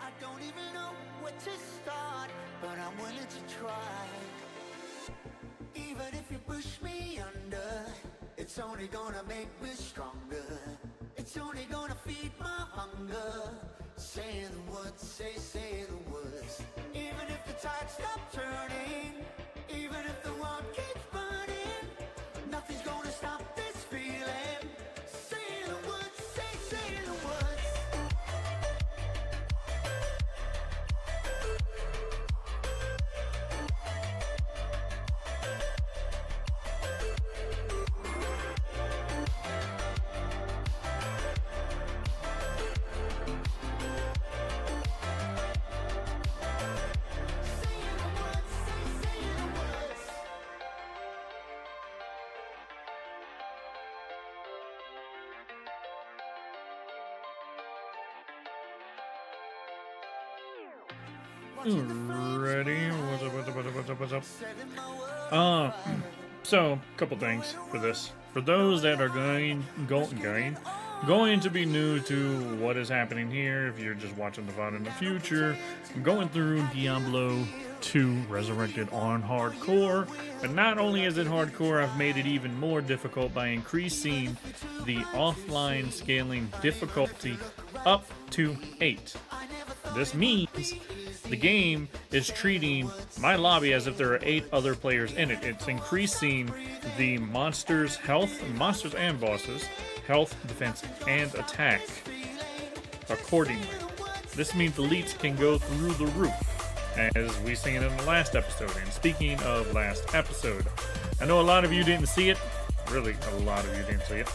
I don't even know where to start, but I'm willing to try. Even if you push me under, it's only gonna make me stronger. It's only gonna feed my hunger. Say the words, say the words. Even if the tide stops turning, even if the world keeps burning, nothing's gonna stop this feeling. Say the words, say the words. Ready? What's up? So, couple things for this. For those that are going to be new to what is happening here, if you're just watching the VOD in the future, I'm going through Diablo 2 Resurrected on hardcore. But not only is it hardcore, I've made it even more difficult by increasing the offline scaling difficulty up to 8. This means the game is treating my lobby as if there are 8 other players in it. It's increasing the monsters' health, monsters and bosses, health, defense, and attack accordingly. This means elites can go through the roof, as we seen in the last episode. And speaking of last episode, I know a lot of you didn't see it. Really, a lot of you didn't see it.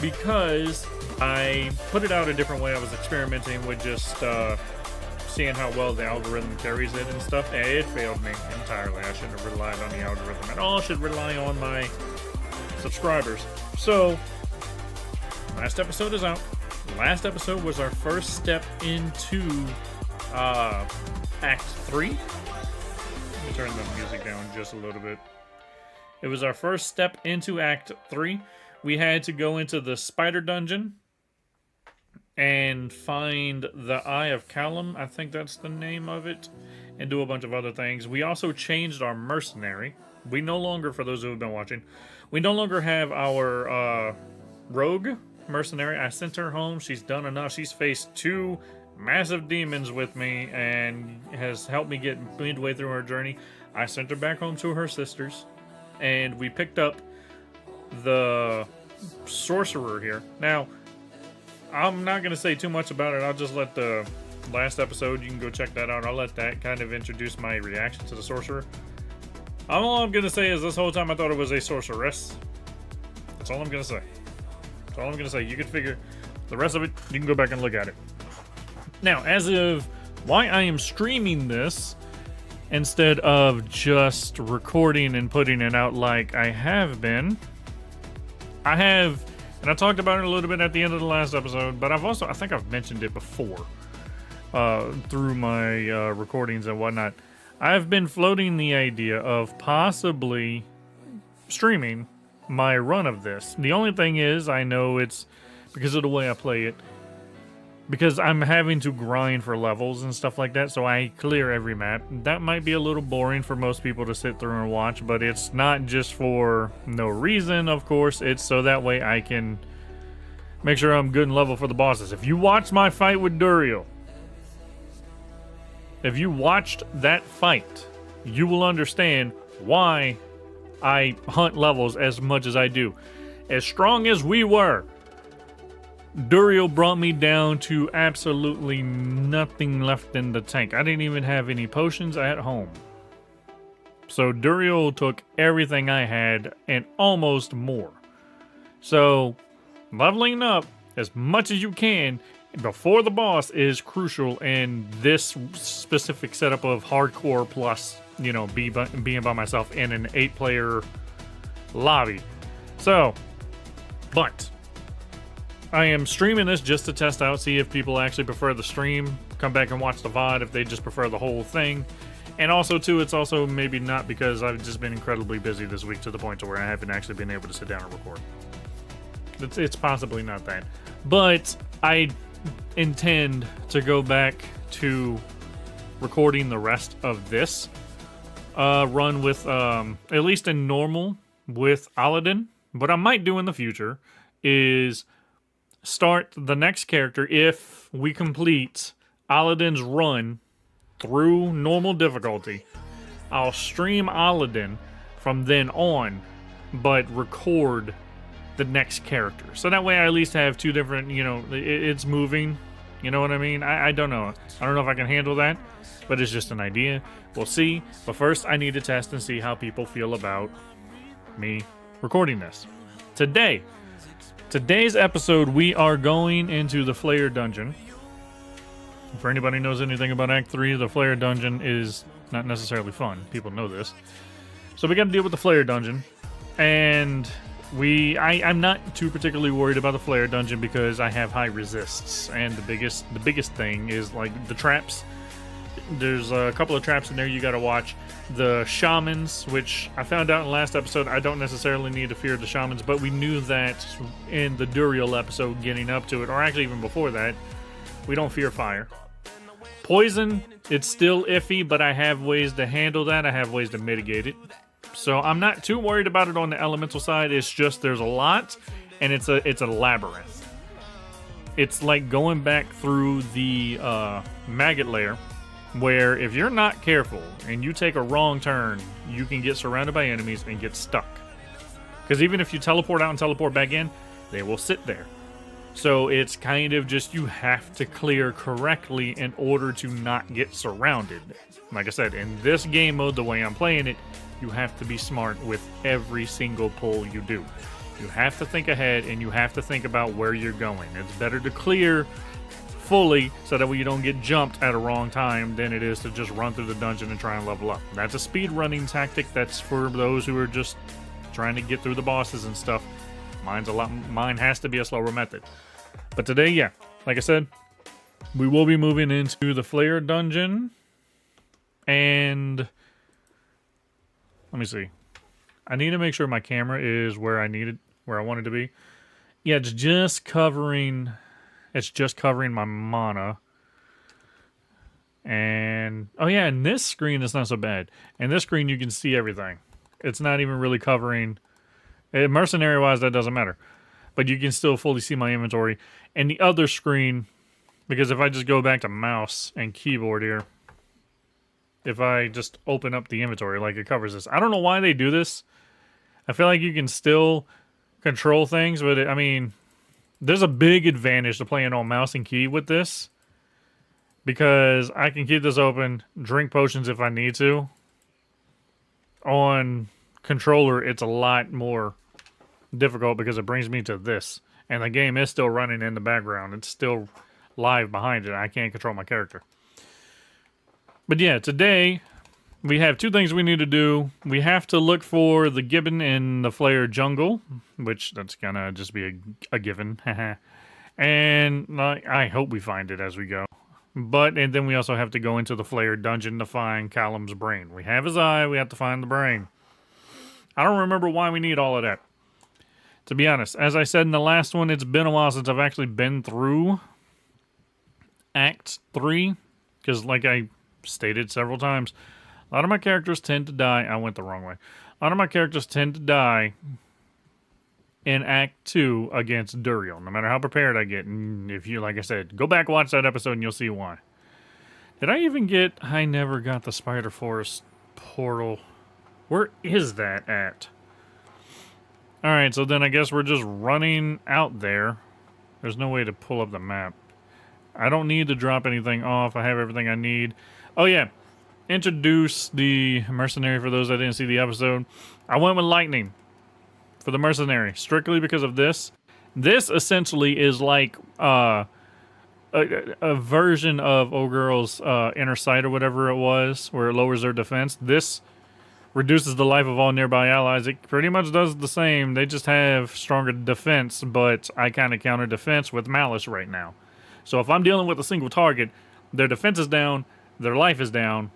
Because I put it out a different way. I was experimenting with just seeing how well the algorithm carries it and stuff. And it failed me entirely. I shouldn't have relied on the algorithm at all. I should rely on my subscribers. So, last episode is out. Last episode was our first step into Act 3. Let me turn the music down just a little bit. It was our first step into Act 3. We had to go into the spider dungeon and find the Eye of Callum, I think that's the name of it, and do a bunch of other things. We also changed our mercenary. We no longer, for those who have been watching, we no longer have our rogue mercenary. I sent her home. She's done enough. She's faced 2 massive demons with me and has helped me get midway through her journey. I sent her back home to her sisters, and we picked up the sorcerer here. Now, I'm not going to say too much about it. I'll just let the last episode, you can go check that out. I'll let that kind of introduce my reaction to the sorcerer. All I'm going to say is this whole time I thought it was a sorceress. That's all I'm going to say. That's all I'm going to say. You can figure the rest of it, you can go back and look at it. Now, as of why I am streaming this instead of just recording and putting it out like I have been, I have, and I talked about it a little bit at the end of the last episode, but I think I've mentioned it before through my recordings and whatnot. I've been floating the idea of possibly streaming my run of this. The only thing is, I know it's because of the way I play it, because I'm having to grind for levels and stuff like that, so I clear every map. That might be a little boring for most people to sit through and watch, but it's not just for no reason, of course. It's so that way I can make sure I'm good and level for the bosses. If you watch my fight with Duriel, if you watched that fight, you will understand why I hunt levels as much as I do. As strong as we were, Duriel brought me down to absolutely nothing left in the tank. I didn't even have any potions at home. So Duriel took everything I had and almost more. So leveling up as much as you can before the boss is crucial in this specific setup of hardcore plus, you know, being by myself in an 8-player lobby. So, but I am streaming this just to test out, see if people actually prefer the stream come back and watch the VOD if they just prefer the whole thing. And also, too, it's also maybe not because I've just been incredibly busy this week to the point to where I haven't actually been able to sit down and record. It's possibly not that. But I intend to go back to recording the rest of this run with, at least in normal, with Aladdin. What I might do in the future is start the next character if we complete Aladdin's run through normal difficulty. I'll stream Aladdin from then on, but record the next character. So that way I at least have two different, it's moving. You know what I mean? I don't know. I don't know if I can handle that, but it's just an idea. We'll see. But first, I need to test and see how people feel about me recording this. Today's episode, we are going into the Flayer dungeon. If anybody knows anything about Act 3, the Flayer dungeon is not necessarily fun. People know this. So we got to deal with the Flayer dungeon. And I'm not too particularly worried about the Flayer dungeon because I have high resists. And the biggest thing is like the traps. There's a couple of traps in there you got to watch. The shamans, which I found out in the last episode, I don't necessarily need to fear the shamans, but we knew that in the Duriel episode getting up to it, or actually even before that, we don't fear fire. Poison, it's still iffy, but I have ways to handle that. I have ways to mitigate it. So I'm not too worried about it on the elemental side. It's just there's a lot, and it's a labyrinth. It's like going back through the maggot layer, where if you're not careful and you take a wrong turn, you can get surrounded by enemies and get stuck. Because even if you teleport out and teleport back in, they will sit there. So it's kind of just you have to clear correctly in order to not get surrounded. Like I said, in this game mode, the way I'm playing it, you have to be smart with every single pull you do. You have to think ahead and you have to think about where you're going. It's better to clear fully so that way you don't get jumped at a wrong time than it is to just run through the dungeon and try and level up. That's a speed running tactic. That's for those who are just trying to get through the bosses and stuff. Mine has to be a slower method. But today, yeah, like I said, we will be moving into the Flayer dungeon. And let me see. I need to make sure my camera is where I want it to be. Yeah, it's just covering my mana. And oh yeah, and this screen is not so bad. And this screen you can see everything. It's not even really covering. Mercenary wise, that doesn't matter. But you can still fully see my inventory. And the other screen, because if I just go back to mouse and keyboard here, if I just open up the inventory, like it covers this. I don't know why they do this. I feel like you can still control things, but I mean, there's a big advantage to playing on mouse and key with this. Because I can keep this open, drink potions if I need to. On controller, it's a lot more difficult because it brings me to this. And the game is still running in the background. It's still live behind it. I can't control my character. But yeah, today we have two things we need to do. We have to look for the gibbon in the Flayer jungle, which that's gonna just be a given. And I hope we find it as we go. And then we also have to go into the Flayer dungeon to find Callum's brain. We have his eye, we have to find the brain. I don't remember why we need all of that. To be honest, as I said in the last one, it's been a while since I've actually been through Act 3. Because like I stated several times, a lot of my characters tend to die. I went the wrong way. A lot of my characters tend to die in Act 2 against Duriel, no matter how prepared I get. And if you, like I said, go back, watch that episode, and you'll see why. Did I even get... I never got the Spider Forest portal. Where is that at? Alright, so then I guess we're just running out there. There's no way to pull up the map. I don't need to drop anything off. I have everything I need. Oh, yeah. Introduce the mercenary for those that didn't see the episode. I went with lightning for the mercenary, strictly because of this. This essentially is like a version of O'Girl's Inner Sight or whatever it was, where it lowers their defense. This reduces the life of all nearby allies. It pretty much does the same. They just have stronger defense, but I kind of counter defense with malice right now. So if I'm dealing with a single target, their defense is down, their life is down,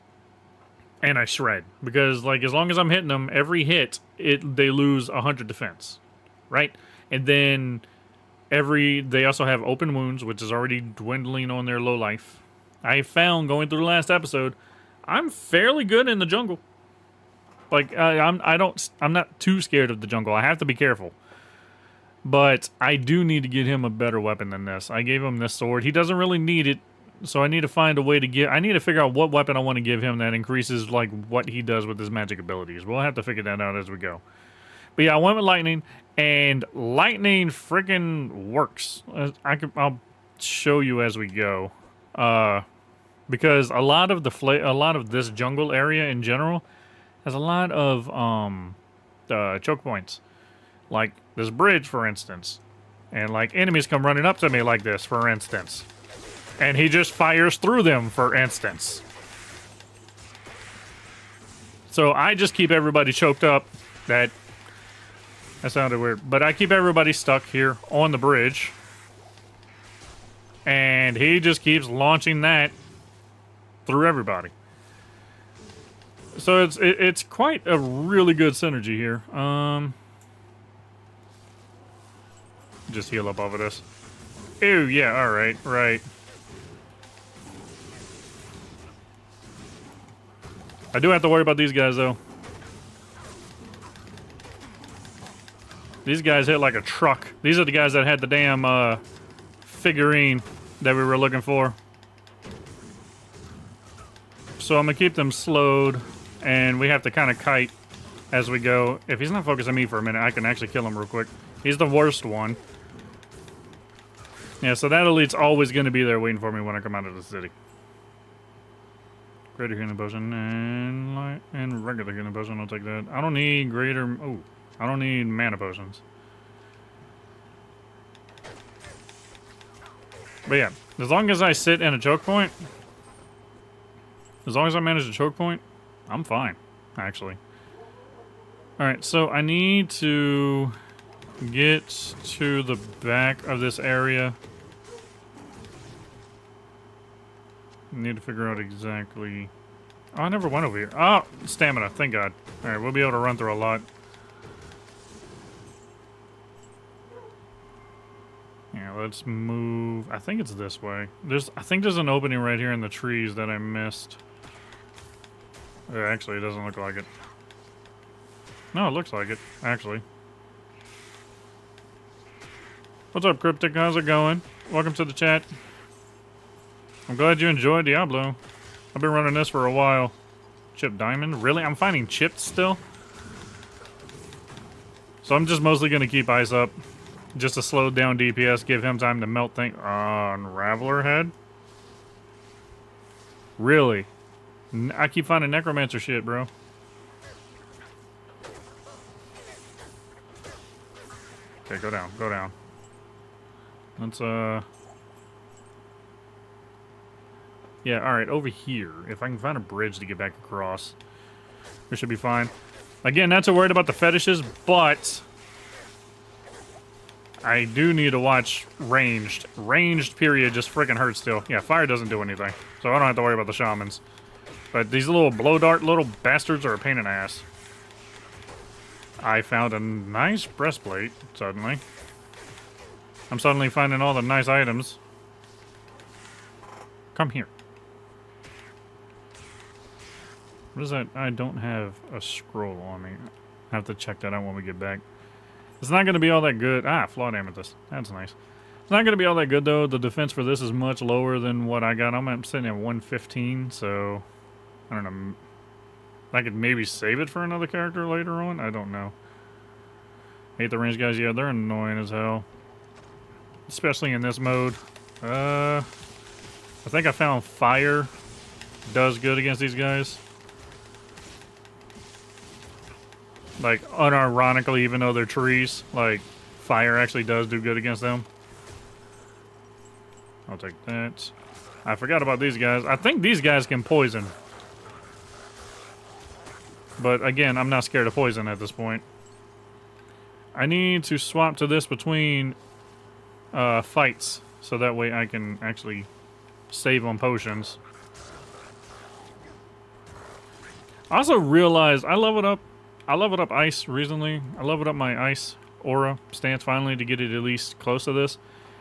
and I shred. Because, like, as long as I'm hitting them, every hit, they lose 100 defense, right? And then they also have open wounds, which is already dwindling on their low life. I found, going through the last episode, I'm fairly good in the jungle. Like, I'm not too scared of the jungle. I have to be careful. But I do need to get him a better weapon than this. I gave him this sword. He doesn't really need it, so I need to find a way to I need to figure out what weapon I want to give him that increases, like, what he does with his magic abilities. We'll have to figure that out as we go. But yeah, I went with lightning, and lightning freaking works. I'll show you as we go. Because a lot of this jungle area in general has a lot of choke points. Like this bridge, for instance. And like enemies come running up to me like this, for instance. And he just fires through them, for instance. So I just keep everybody choked up. That sounded weird. But I keep everybody stuck here on the bridge. And he just keeps launching that through everybody. So it's quite a really good synergy here. Just heal up over this. Ew, yeah, alright, right. I do have to worry about these guys, though. These guys hit like a truck. These are the guys that had the damn figurine that we were looking for. So I'm going to keep them slowed, and we have to kind of kite as we go. If he's not focusing me for a minute, I can actually kill him real quick. He's the worst one. Yeah, so that elite's always going to be there waiting for me when I come out of the city. Greater healing potion and regular healing potion. I'll take that. I don't need greater. Oh, I don't need mana potions. But yeah, as long as I sit in a choke point, as long as I manage a choke point, I'm fine, actually. Alright, so I need to get to the back of this area. I need to figure out exactly... Oh, I never went over here. Oh, stamina, thank God. Alright, we'll be able to run through a lot. Yeah, let's move... I think it's this way. I think there's an opening right here in the trees that I missed. Actually, it doesn't look like it. No, it looks like it, actually. What's up, Cryptic? How's it going? Welcome to the chat. I'm glad you enjoyed Diablo. I've been running this for a while. Chip diamond? Really? I'm finding chipped still? So I'm just mostly going to keep ice up. Just to slow down DPS, give him time to melt things. Unraveler head? Really? I keep finding necromancer shit, bro. Okay, go down, go down. Let's, yeah, alright, over here. If I can find a bridge to get back across, we should be fine. Again, not too worried about the fetishes, but I do need to watch ranged. Ranged, period, just freaking hurts still. Yeah, fire doesn't do anything, so I don't have to worry about the shamans. But these little blow dart little bastards are a pain in the ass. I found a nice breastplate, suddenly. I'm suddenly finding all the nice items. Come here. What is that? I don't have a scroll on me. I have to check that out when we get back. It's not going to be all that good. Ah, flawed amethyst. That's nice. It's not going to be all that good, though. The defense for this is much lower than what I got. I'm sitting at 115, so... I don't know. I could maybe save it for another character later on. I don't know. Hate the range guys. Yeah, they're annoying as hell. Especially in this mode. I think I found fire does good against these guys. Like, unironically, even though they're trees, like, fire actually does do good against them. I'll take that. I forgot about these guys. I think these guys can poison. But again, I'm not scared of poison at this point. I need to swap to this between fights, so that way I can actually save on potions. I also realized I leveled up ice recently. I leveled up my ice aura stance finally to get it at least close to this.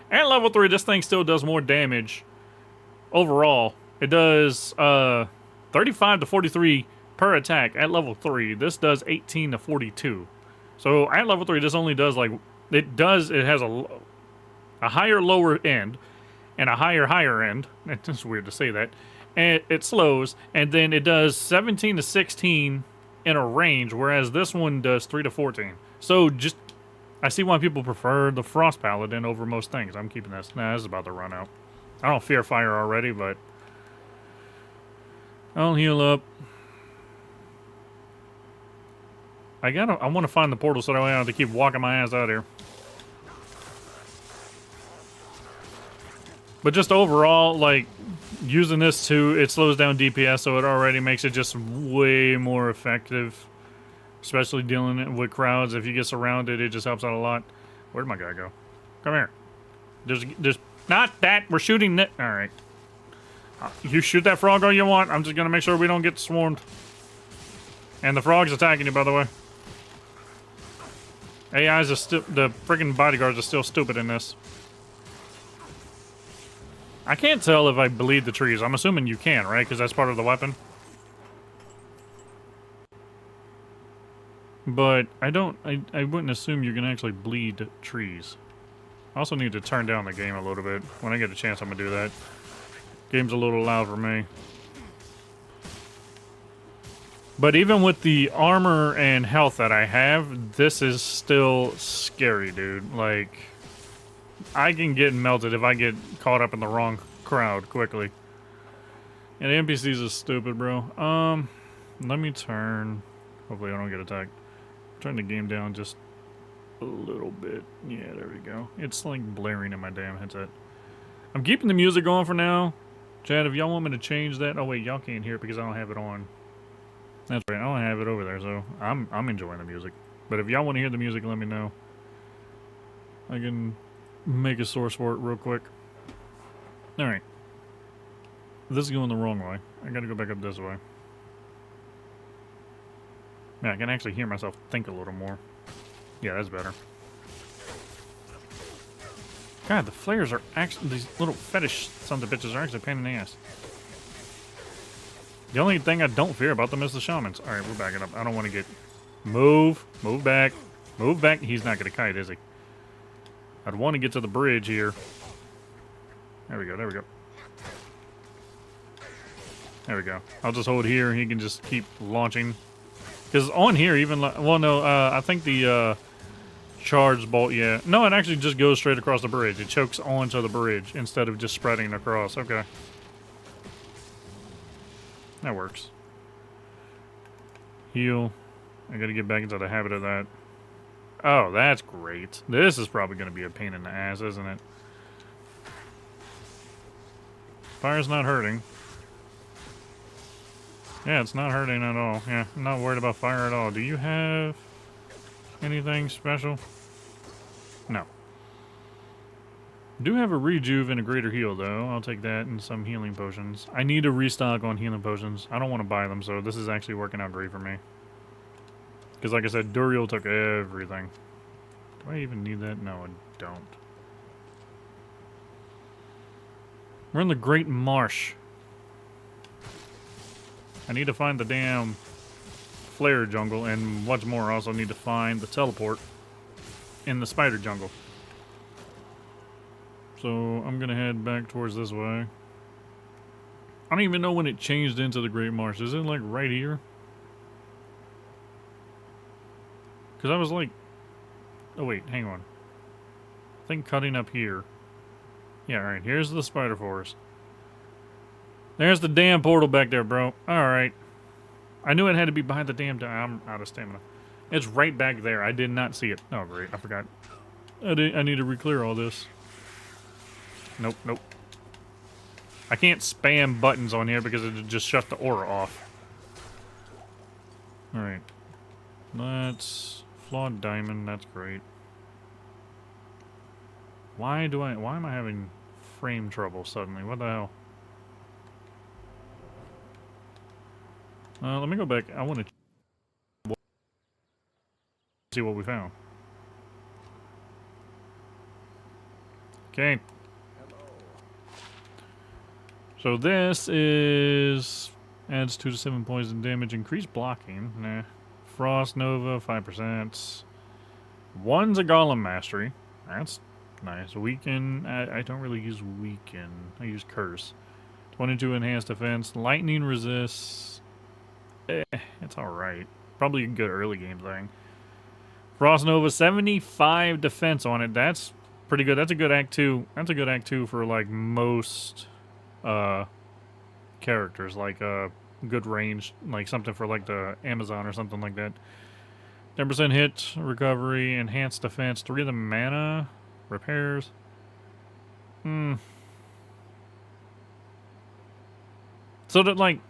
At level 3, this thing still does more damage overall. It does 35 to 43 per attack at level 3. This does 18 to 42. So at level 3, this only does like it has a higher lower end and a higher end. It's weird to say that. And it slows, and then it does 17 to 16 in a range, whereas this one does 3 to 14. So just, I see why people prefer the Frost Paladin over most things. I'm keeping this. Nah, this is about to run out. I don't fear fire already, but I'll heal up. I want to find the portal so that way I don't have to keep walking my ass out here. But just overall, like, using this too, it slows down DPS, so it already makes it just way more effective. Especially dealing with crowds. If you get surrounded, it just helps out a lot. Where'd my guy go? Come here. There's not that. We're shooting it. All right. You shoot that frog all you want. I'm just going to make sure we don't get swarmed. And the frog's attacking you, by the way. AIs are still... The freaking bodyguards are still stupid in this. I can't tell if I bleed the trees. I'm assuming you can, right? Because that's part of the weapon. But I wouldn't assume you can actually bleed trees. I also need to turn down the game a little bit. When I get a chance, I'm going to do that. Game's a little loud for me. But even with the armor and health that I have, this is still scary, dude. Like, I can get melted if I get caught up in the wrong crowd quickly. And the NPCs is stupid, bro. Let me turn... Hopefully I don't get attacked. Turn the game down just a little bit. Yeah, there we go. It's like blaring in my damn headset. I'm keeping the music on for now. Chad, if y'all want me to change that... Oh, wait, y'all can't hear it because I don't have it on. That's right, I don't have it over there, so I'm enjoying the music. But if y'all want to hear the music, let me know. I can make a source for it real quick. Alright. This is going the wrong way. I gotta go back up this way. Yeah, I can actually hear myself think a little more. Yeah, that's better. God, the flayers are actually... These little fetish sons of bitches are actually a pain in the ass. The only thing I don't fear about them is the shamans. Alright, we're backing up. I don't want to get... Move. Move back. Move back. He's not going to kite, is he? I'd want to get to the bridge here. There we go. There we go. There we go. I'll just hold here. He can just keep launching. Because on here, even... Well, no, I think the charge bolt, yeah. No, it actually just goes straight across the bridge. It chokes onto the bridge instead of just spreading across. Okay. That works. Heal. I gotta get back into the habit of that. Oh, that's great. This is probably gonna be a pain in the ass, isn't it? Fire's not hurting. Yeah, it's not hurting at all. Yeah, I'm not worried about fire at all. Do you have anything special? No. Do have a rejuve and a greater heal, though. I'll take that and some healing potions. I need to restock on healing potions. I don't want to buy them, so this is actually working out great for me. Because, like I said, Duriel took everything. Do I even need that? No, I don't. We're in the Great Marsh. I need to find the damn Flayer jungle, and what's more, I also need to find the teleport in the spider jungle. So, I'm gonna head back towards this way. I don't even know when it changed into the Great Marsh. Is it, like, right here? Because I was like... Oh, wait, hang on. I think cutting up here. Yeah, alright, here's the spider forest. There's the damn portal back there, bro. Alright. I knew it had to be behind the damn... I'm out of stamina. It's right back there. I did not see it. Oh, great. I forgot. I need to re-clear all this. Nope, nope. I can't spam buttons on here because it just shuts the aura off. Alright. That's... Flawed diamond. That's great. Why am I having frame trouble suddenly? What the hell? Let me go back. I want to see what we found. Okay. So this is adds 2 to 7 points in damage, increased blocking. Nah. Frost Nova 5%. One's a Golem Mastery. That's nice. Weaken. I don't really use Weaken. I use Curse. 22 enhanced defense. Lightning resists. It's alright. Probably a good early game thing. Frost Nova 75 defense on it. That's pretty good. That's a good Act 2. That's a good Act 2 for like most characters. Like good range. Like something for like the Amazon or something like that. 10% hit, recovery, enhanced defense, 3 of the mana, repairs. So that, like,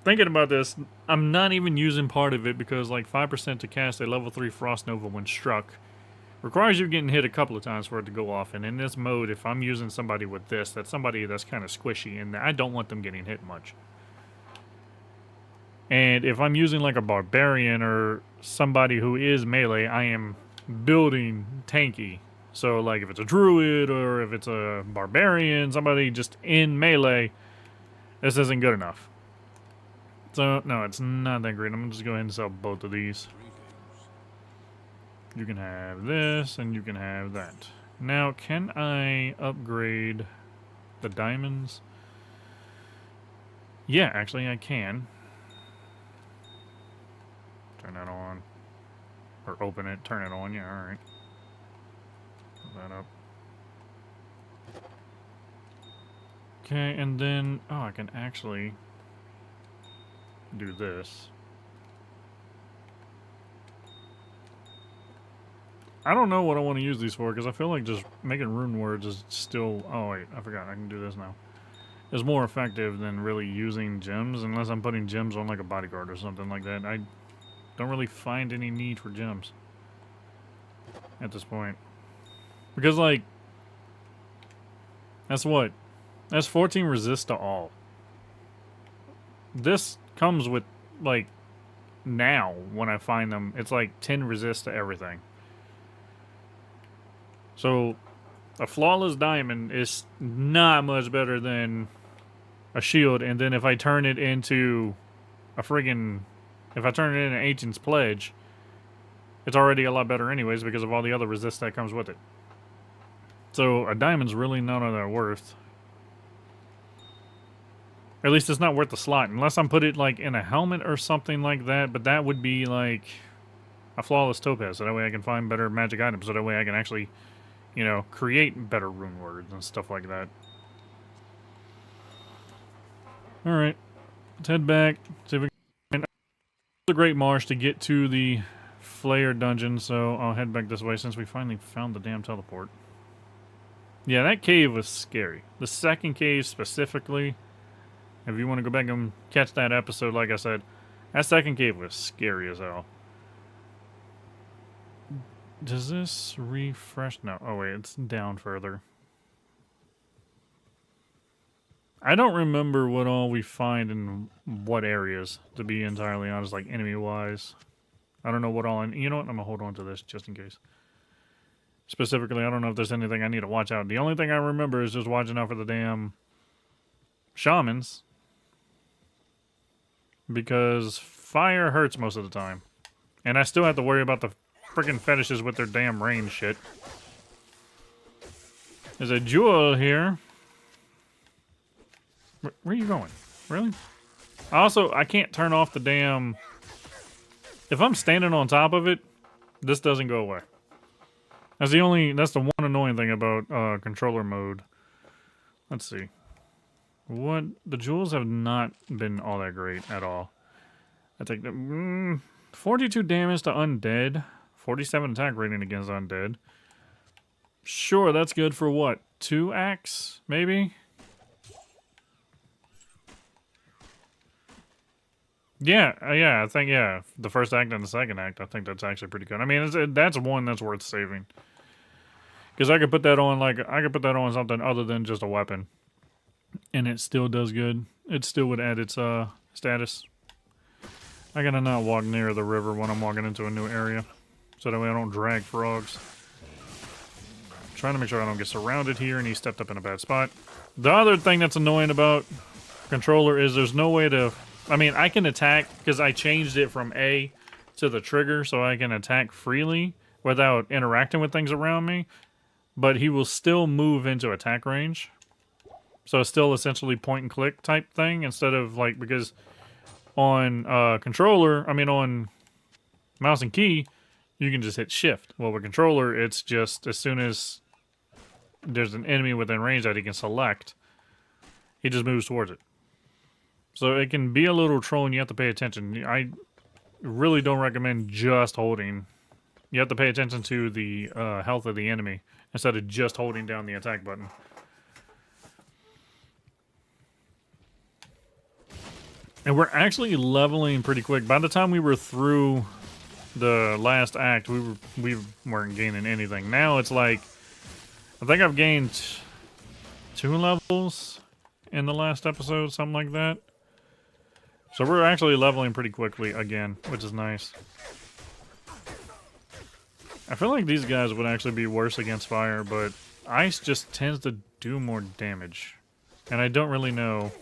thinking about this, I'm not even using part of it because, like, 5% to cast a level 3 Frost Nova when struck requires you getting hit a couple of times for it to go off. And in this mode, if I'm using somebody with this, that's somebody that's kind of squishy, and I don't want them getting hit much. And if I'm using like a barbarian or somebody who is melee, I am building tanky. So like if it's a druid or if it's a barbarian, somebody just in melee, this isn't good enough. So no, it's not that great. I'm gonna just go ahead and sell both of these. You can have this and you can have that. Now, can I upgrade the diamonds? Yeah, actually I can. Turn that on. Or open it, turn it on. Yeah, alright. Put that up. Okay, and then... Oh, I can actually do this. I don't know what I want to use these for, because I feel like just making rune words is still... Oh, wait, I forgot. I can do this now. Is more effective than really using gems, unless I'm putting gems on like a bodyguard or something like that. I don't really find any need for gems at this point. Because, like, that's what? That's 14 resist to all. This comes with, like, now, when I find them, it's like 10 resist to everything. So, a flawless diamond is not much better than a shield, and then if I turn it into a friggin'... If I turn it into Ancient's Pledge, it's already a lot better anyways because of all the other resist that comes with it. So a diamond's really none of that worth. At least it's not worth the slot, unless I'm put it like in a helmet or something like that, but that would be like a flawless topaz, so that way I can find better magic items, so that way I can actually, you know, create better rune words and stuff like that. Alright, let's head back, see if we can... It's a great marsh to get to the Flayer dungeon, so I'll head back this way since we finally found the damn teleport. Yeah, that cave was scary. The second cave specifically, if you want to go back and catch that episode, like I said, that second cave was scary as hell. Does this refresh? No. Oh, wait, it's down further. I don't remember what all we find in what areas, to be entirely honest, like enemy-wise. I don't know what all... You know what? I'm going to hold on to this just in case. Specifically, I don't know if there's anything I need to watch out. The only thing I remember is just watching out for the damn shamans. Because fire hurts most of the time. And I still have to worry about the freaking fetishes with their damn range shit. There's a jewel here. Where are you going? Really? Also, I can't turn off the damn... If I'm standing on top of it, this doesn't go away. That's the one annoying thing about controller mode. Let's see. The jewels have not been all that great at all. I take the 42 damage to undead, 47 attack rating against undead. Sure, that's good for what? 2 acts, maybe? Yeah, I think, yeah, the first act and the second act, I think that's actually pretty good. I mean, that's one that's worth saving. Because I could put that on, something other than just a weapon. And it still does good. It still would add its, status. I gotta not walk near the river when I'm walking into a new area. So that way I don't drag frogs. Trying to make sure I don't get surrounded here, and he stepped up in a bad spot. The other thing that's annoying about controller is there's no way to... I mean, I can attack because I changed it from A to the trigger so I can attack freely without interacting with things around me. But he will still move into attack range. So it's still essentially point and click type thing instead of like... Because on controller, I mean on mouse and key, you can just hit shift. Well, with controller, it's just as soon as there's an enemy within range that he can select, he just moves towards it. So it can be a little troll and you have to pay attention. I really don't recommend just holding. You have to pay attention to the health of the enemy instead of just holding down the attack button. And we're actually leveling pretty quick. By the time we were through the last act, we weren't gaining anything. Now it's like, I think I've gained 2 levels in the last episode, something like that. So we're actually leveling pretty quickly again, which is nice. I feel like these guys would actually be worse against fire, but ice just tends to do more damage. And I don't really know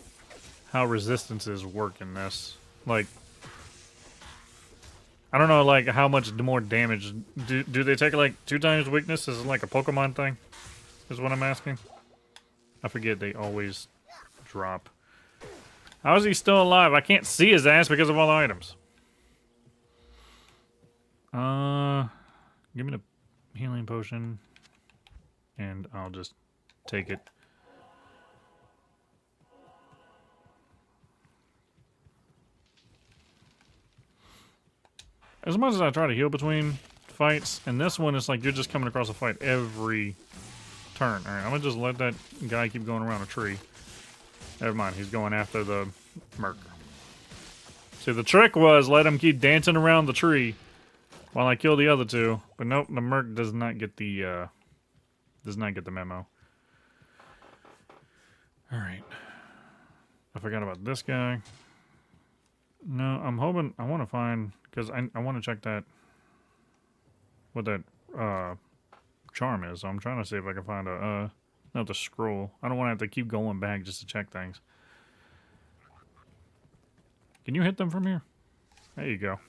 how resistances work in this. Like, I don't know, like, how much more damage. Do they take, like, 2 times weakness? Is it like a Pokemon thing? Is what I'm asking. I forget they always drop. How is he still alive? I can't see his ass because of all the items. Give me the healing potion. And I'll just take it. As much as I try to heal between fights, and this one is like you're just coming across a fight every turn. Alright, I'm gonna just let that guy keep going around a tree. Never mind, he's going after the merc. See, the trick was let him keep dancing around the tree while I kill the other 2. But nope, the merc does not get the memo. Alright. I forgot about this guy. No, I'm hoping I want to find, because I want to check that, what that charm is. So I'm trying to see if I can find a the scroll. I don't want to have to keep going back just to check things. Can you hit them from here? There you go.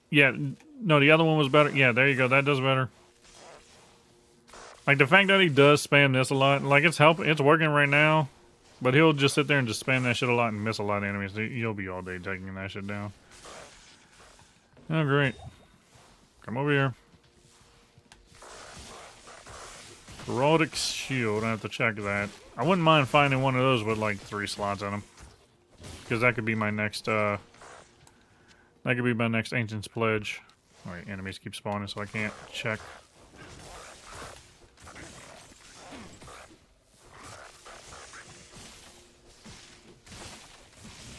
Yeah, no, the other one was better. Yeah, there you go. That does better. Like the fact that he does spam this a lot, like it's helping. It's working right now. But he'll just sit there and just spam that shit a lot and miss a lot of enemies. You'll be all day taking that shit down. Oh, great. Come over here. Heraldic Shield. I have to check that. I wouldn't mind finding one of those with like 3 slots in them. Because that could be my next, Ancient's Pledge. Alright, enemies keep spawning so I can't check.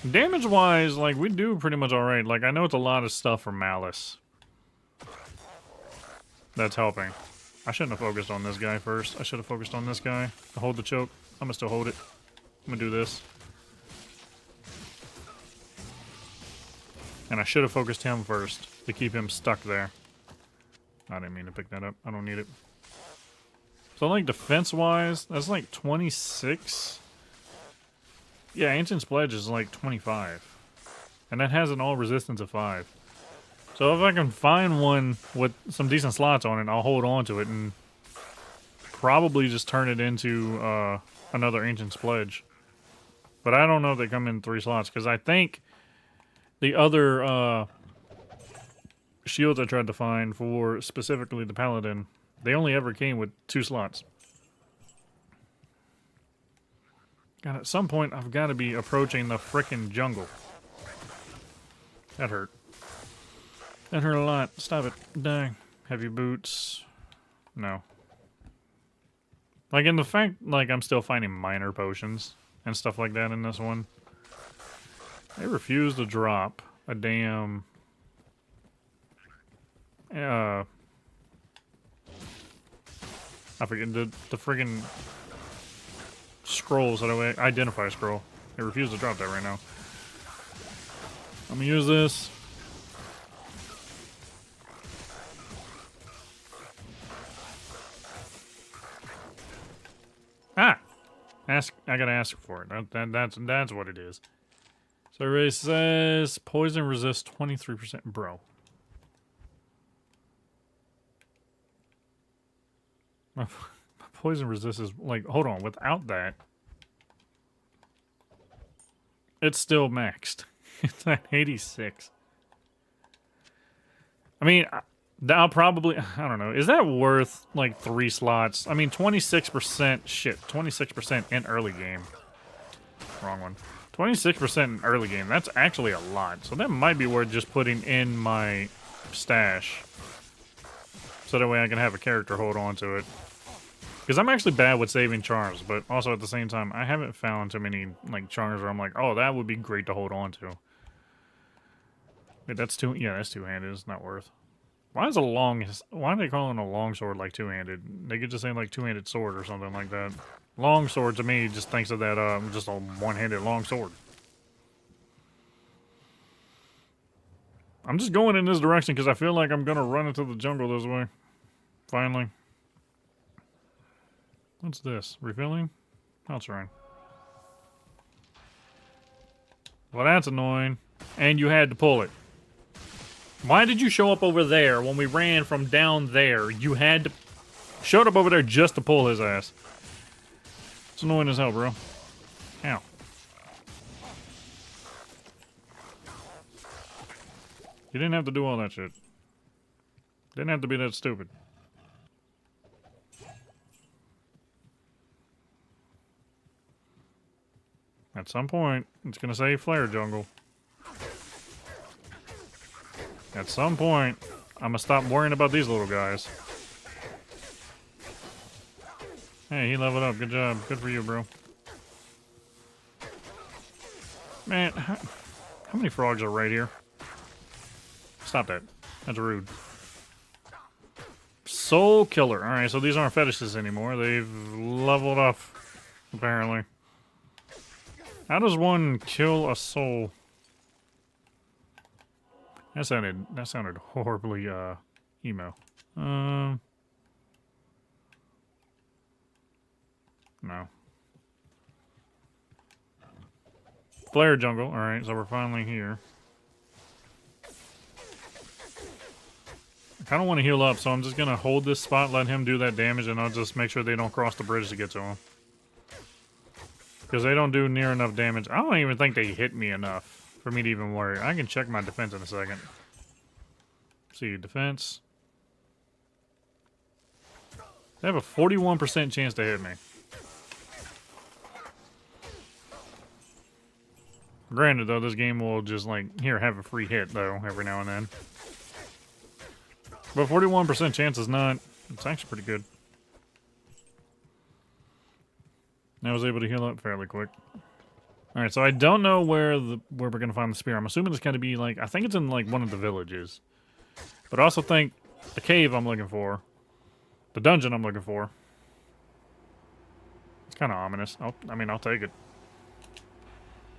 Damage-wise, like, we do pretty much alright. Like, I know it's a lot of stuff from Malice. That's helping. I shouldn't have focused on this guy first. I should have focused on this guy to hold the choke. I'm gonna still hold it. I'm gonna do this. And I should have focused him first to keep him stuck there. I didn't mean to pick that up. I don't need it. So, like, defense-wise, that's like 26... Yeah, Ancient's Pledge is like 25. And that has an all resistance of 5. So if I can find one with some decent slots on it, I'll hold on to it and probably just turn it into another Ancient's Pledge. But I don't know if they come in 3 slots, because I think the other shields I tried to find for specifically the Paladin, they only ever came with 2 slots. God, at some point, I've got to be approaching the frickin' jungle. That hurt. That hurt a lot. Stop it. Die. Heavy boots. No. Like, in the fact, like, I'm still finding minor potions and stuff like that in this one. They refuse to drop a damn... I forget, the friggin' scrolls that I identify scroll. They refuse to drop that right now. I'm gonna use this. Ah! I gotta ask for it. That's what it is. Survey says poison resist 23%. Bro. My poison resist is like, hold on, without that, it's still maxed. It's at 86. I mean, I'll probably, I don't know. Is that worth like 3 slots? I mean, 26%, shit, 26% in early game. Wrong one. 26% in early game, that's actually a lot. So that might be worth just putting in my stash. So that way I can have a character hold on to it. Because I'm actually bad with saving charms, but also at the same time, I haven't found too many like charms where I'm like, oh, that would be great to hold on to. Wait, that's that's two-handed, it's not worth. Why are they calling a long sword like two-handed? They could just say like two-handed sword or something like that. Long sword to me just thinks of that just a one-handed long sword. I'm just going in this direction because I feel like I'm gonna run into the jungle this way. Finally. What's this? Refilling? That's right. Well, that's annoying. And you had to pull it. Why did you show up over there when we ran from down there? You had to... Showed up over there just to pull his ass. It's annoying as hell, bro. Ow. You didn't have to do all that shit. Didn't have to be that stupid. At some point, it's gonna say Flayer Jungle. At some point, I'm gonna stop worrying about these little guys. Hey, he leveled up. Good job. Good for you, bro. Man, how many frogs are right here? Stop that. That's rude. Soul Killer. Alright, so these aren't fetishes anymore. They've leveled up, apparently. How does one kill a soul? That sounded horribly emo. No. Flayer Jungle. Alright, so we're finally here. I kind of want to heal up, so I'm just going to hold this spot, let him do that damage, and I'll just make sure they don't cross the bridge to get to him. Because they don't do near enough damage. I don't even think they hit me enough for me to even worry. I can check my defense in a second. See, defense. They have a 41% chance to hit me. Granted, though, this game will just, like, here, have a free hit, though, every now and then. But 41% chance is not... It's actually pretty good. I was able to heal up fairly quick. Alright, so I don't know where we're going to find the spear. I'm assuming it's going to be, like... I think it's in, like, one of the villages. But I also think the cave I'm looking for. The dungeon I'm looking for. It's kind of ominous. I'll take it.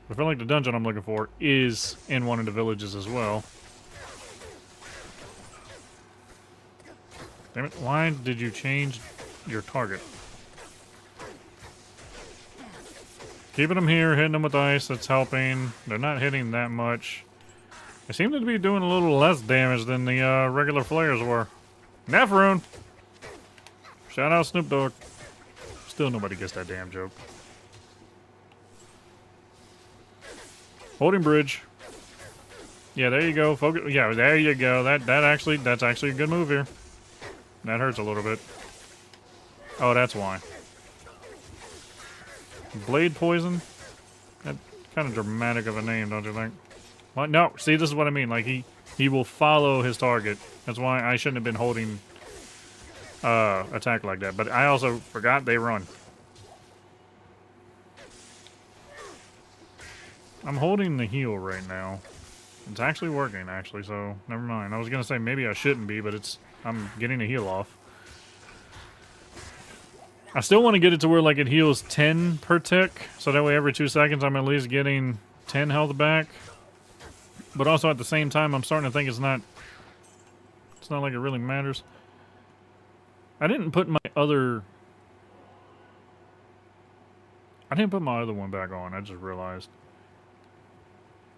I feel like the dungeon I'm looking for is in one of the villages as well. Damn it, why did you change your target? Keeping them here, hitting them with ice, that's helping. They're not hitting that much. They seem to be doing a little less damage than the regular flares were. Nephroon! Shout out Snoop Dogg. Still nobody gets that damn joke. Holding bridge. Yeah, there you go. Focus. Yeah, there you go. That's actually a good move here. That hurts a little bit. Oh, that's why. Blade poison? That kind of dramatic of a name, don't you think? What? No, see, this is what I mean. Like, he will follow his target. That's why I shouldn't have been holding attack like that. But I also forgot they run. I'm holding the heal right now. It's actually working, actually, so never mind. I was going to say maybe I shouldn't be, but I'm getting the heal off. I still want to get it to where like it heals 10 per tick, so that way every 2 seconds I'm at least getting 10 health back. But also at the same time, I'm starting to think it's not like it really matters. I didn't put my other one back on. I just realized.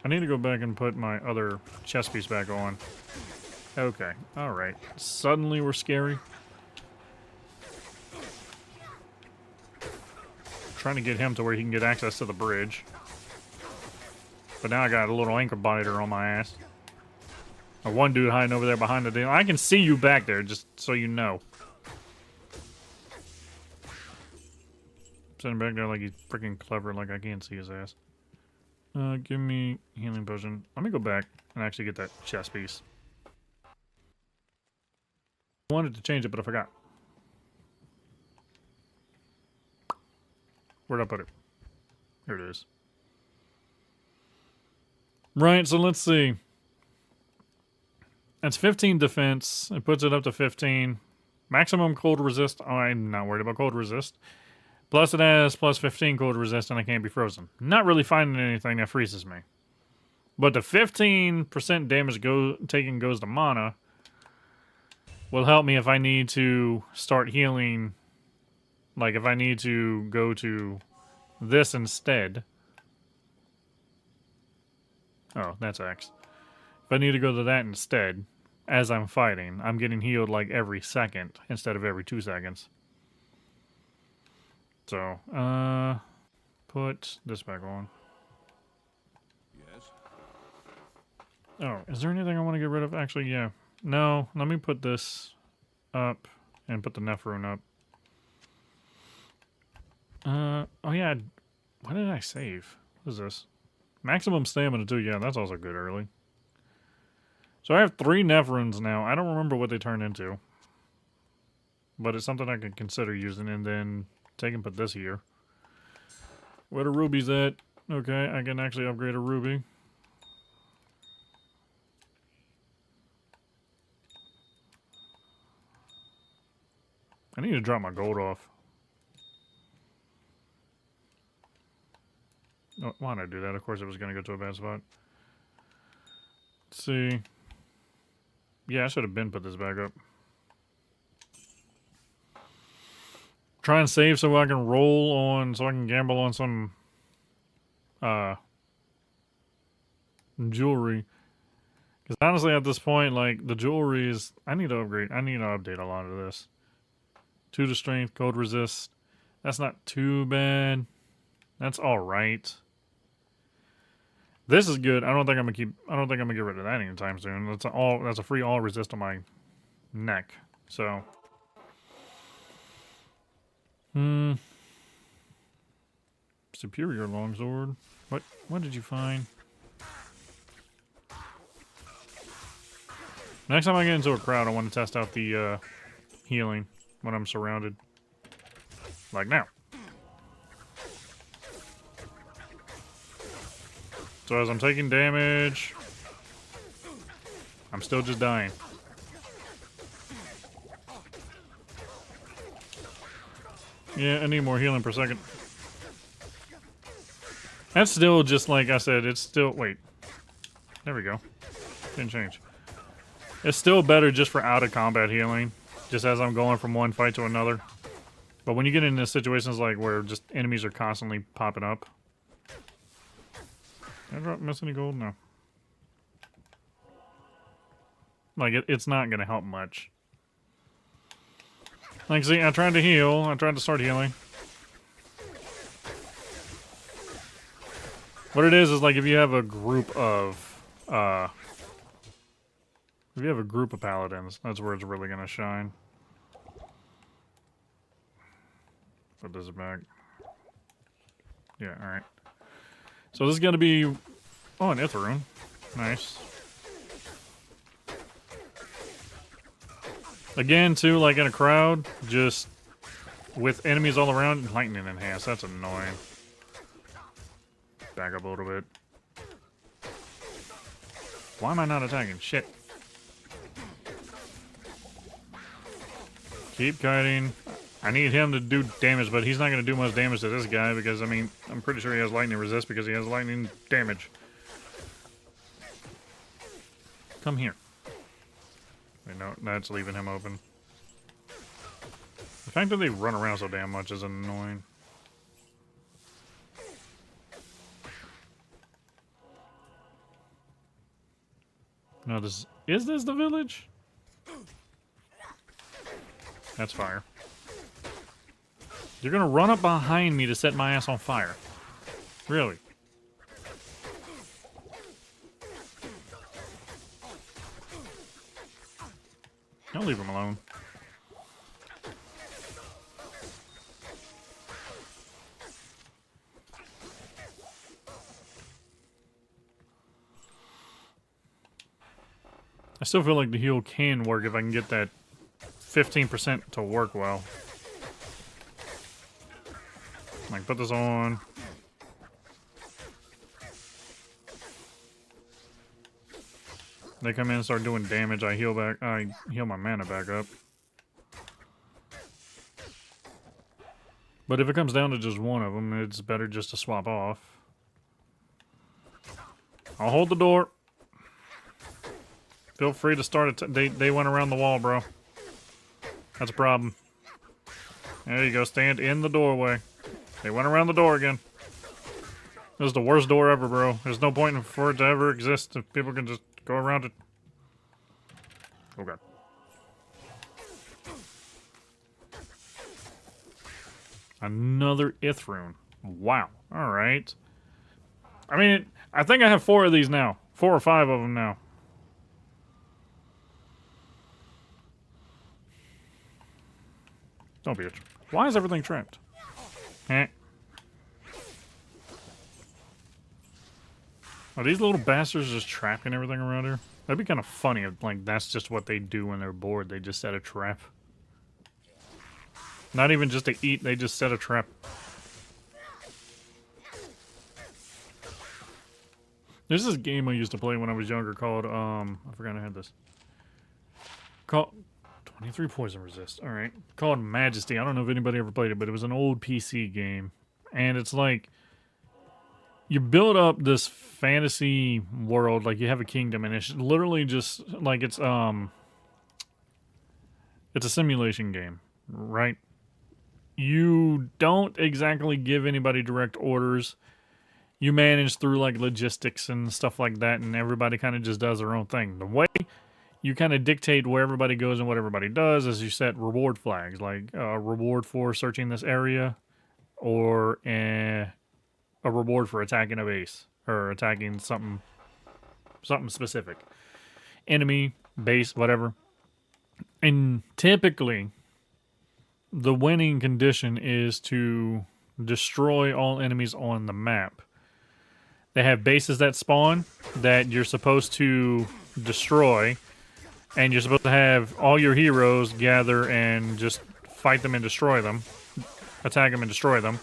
I need to go back and put my other chest piece back on. Okay, alright. Suddenly we're scary. Trying to get him to where he can get access to the bridge. But now I got a little ankle biter on my ass. One dude hiding over there behind the deal. I can see you back there, just so you know. Sitting back there like he's freaking clever, like I can't see his ass. Give me healing potion. Let me go back and actually get that chest piece. I wanted to change it, but I forgot. Where'd I put it? Here it is. Right, so let's see. That's 15 defense. It puts it up to 15. Maximum cold resist. Oh, I'm not worried about cold resist. Plus it has plus 15 cold resist and I can't be frozen. Not really finding anything that freezes me. But the 15% damage taken goes to mana will help me if I need to start healing. Like if I need to go to this instead. Oh, that's X. If I need to go to that instead, as I'm fighting, I'm getting healed like every second instead of every 2 seconds. So, put this back on. Yes. Oh, is there anything I want to get rid of? Actually, yeah. No, let me put this up and put the Nephrune up. Oh yeah, what did I save? What is this? Maximum stamina too, yeah, that's also good early. So I have 3 Nephrunes now. I don't remember what they turn into. But it's something I could consider using and then take and put this here. Where the ruby's at? Okay, I can actually upgrade a ruby. I need to drop my gold off. Oh, why did I do that? Of course it was going to go to a bad spot. Let's see. Yeah, I should have been put this back up. Try and save so I can roll on, so I can gamble on some jewelry. Because honestly, at this point, like, the jewelry is... I need to upgrade. I need to update a lot of this. 2 to strength, cold resist. That's not too bad. That's alright. This is good. I don't think I'm gonna get rid of that anytime soon. That's a free all resist on my neck. So... Superior longsword. What did you find? Next time I get into a crowd, I want to test out the healing when I'm surrounded. Like now. So as I'm taking damage, I'm still just dying. Yeah, I need more healing per second. That's still just like I said, it's still... Wait. There we go. Didn't change. It's still better just for out-of-combat healing. Just as I'm going from one fight to another. But when you get into situations like where just enemies are constantly popping up... Did I miss any gold? No. Like, it's not going to help much. Like, see, I tried to heal. I tried to start healing. What it is like if you have a group of, paladins, that's where it's really gonna shine. Put this back. Yeah, alright. So this is gonna be... Oh, an Ithorune. Nice. Again, too, like in a crowd, just with enemies all around, lightning enhanced. That's annoying. Back up a little bit. Why am I not attacking? Shit. Keep kiting. I need him to do damage, but he's not going to do much damage to this guy because, I mean, I'm pretty sure he has lightning resist because he has lightning damage. Come here. Wait, no, that's leaving him open. The fact that they run around so damn much is annoying. No, this... Is this the village? That's fire. You're gonna run up behind me to set my ass on fire. Really? Don't leave him alone. I still feel like the heal can work if I can get that 15% to work well. Like, put this on. They come in and start doing damage. I heal my mana back up. But if it comes down to just one of them, it's better just to swap off. I'll hold the door. Feel free to start it. They went around the wall, bro. That's a problem. There you go. Stand in the doorway. They went around the door again. This is the worst door ever, bro. There's no point for it to ever exist if people can just go around it. Oh, God. Another Ithrune. Wow. All right. I mean, I think I have 4 of these now. 4 or 5 of them now. Don't be a... Why is everything trapped? Eh. Are these little bastards just trapping everything around here? That'd be kind of funny if, like, that's just what they do when they're bored. They just set a trap. Not even just to eat, they just set a trap. There's this game I used to play when I was younger called, I forgot I had this. Called 23 Poison Resist. Alright. Called Majesty. I don't know if anybody ever played it, but it was an old PC game. And it's like, you build up this fantasy world, like you have a kingdom, and it's literally just, like, it's a simulation game, right? You don't exactly give anybody direct orders. You manage through, like, logistics and stuff like that, and everybody kind of just does their own thing. The way you kind of dictate where everybody goes and what everybody does is you set reward flags, like a reward for searching this area, or a reward for attacking a base, or attacking something specific. Enemy, base, whatever. And typically, the winning condition is to destroy all enemies on the map. They have bases that spawn that you're supposed to destroy, and you're supposed to have all your heroes gather and just fight them and destroy them. Attack them and destroy them.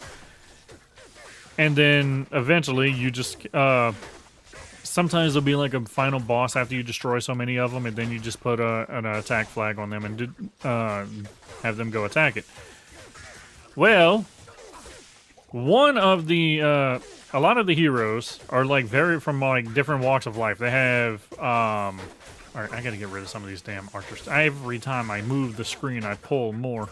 And then eventually you just... sometimes there'll be like a final boss after you destroy so many of them, and then you just put an attack flag on them and have them go attack it. Well, one of the... a lot of the heroes are like from like different walks of life. They have... Alright, I gotta get rid of some of these damn archers. Every time I move the screen, I pull more.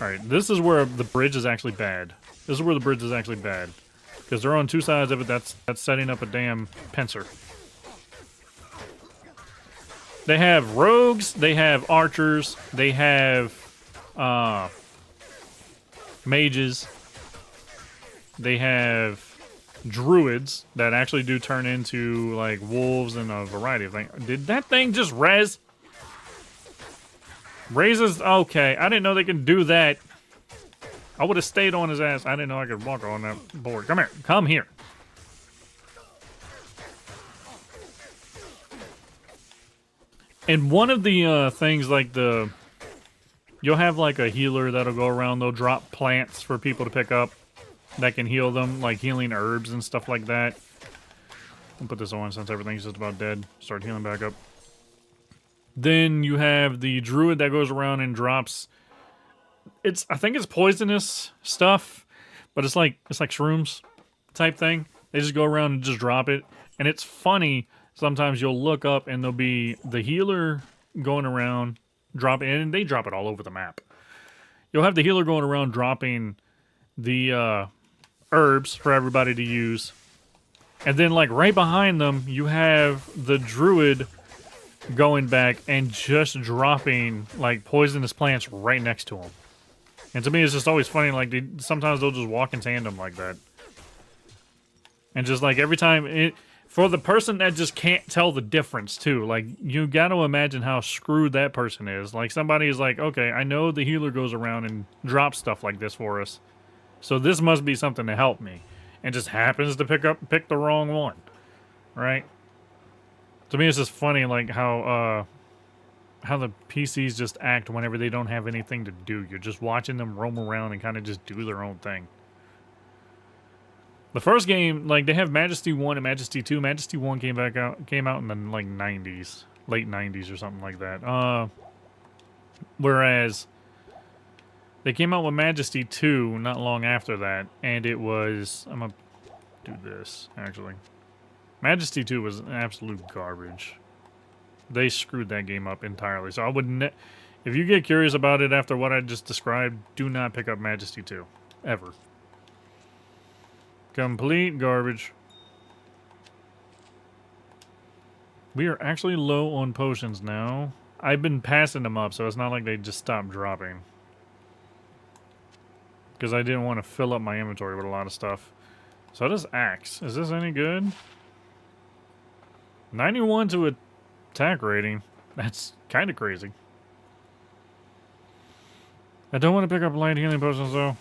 Alright, this is where the bridge is actually bad. This is where the bridge is actually bad. Because they're on 2 sides of it, that's setting up a damn pincer. They have rogues, they have archers, they have mages, they have druids that actually do turn into like wolves and a variety of things. Did that thing just res? Raises? Okay, I didn't know they could do that. I would have stayed on his ass. I didn't know I could walk on that board. Come here. Come here. And one of the things, like you'll have like a healer that'll go around. They'll drop plants for people to pick up that can heal them, like healing herbs and stuff like that. I'll put this on since everything's just about dead. Start healing back up. Then you have the druid that goes around and drops... I think it's poisonous stuff, but it's like shrooms type thing. They just go around and just drop it. And it's funny sometimes you'll look up and there'll be the healer going around dropping, and they drop it all over the map. You'll have the healer going around dropping the herbs for everybody to use. And then, like, right behind them, you have the druid going back and just dropping, like, poisonous plants right next to him. And to me, it's just always funny, like, sometimes they'll just walk in tandem like that. And just, like, every time, for the person that just can't tell the difference, too, like, you gotta imagine how screwed that person is. Like, somebody is like, okay, I know the healer goes around and drops stuff like this for us, so this must be something to help me. And just happens to pick the wrong one, right? To me, it's just funny, like, how the PCs just act whenever they don't have anything to do. You're just watching them roam around and kind of just do their own thing. The first game, like, they have Majesty 1 and Majesty 2. Majesty 1 came out in the, like, 90s. Late 90s or something like that. Whereas they came out with Majesty 2 not long after that, and it was... I'm gonna do this, actually. Majesty 2 was absolute garbage. They screwed that game up entirely. So I would if you get curious about it after what I just described, do not pick up Majesty 2. Ever. Complete garbage. We are actually low on potions now. I've been passing them up, so it's not like they just stopped dropping. Because I didn't want to fill up my inventory with a lot of stuff. So this axe. Is this any good? 91 to attack rating. That's kind of crazy. I don't want to pick up light healing potions, though.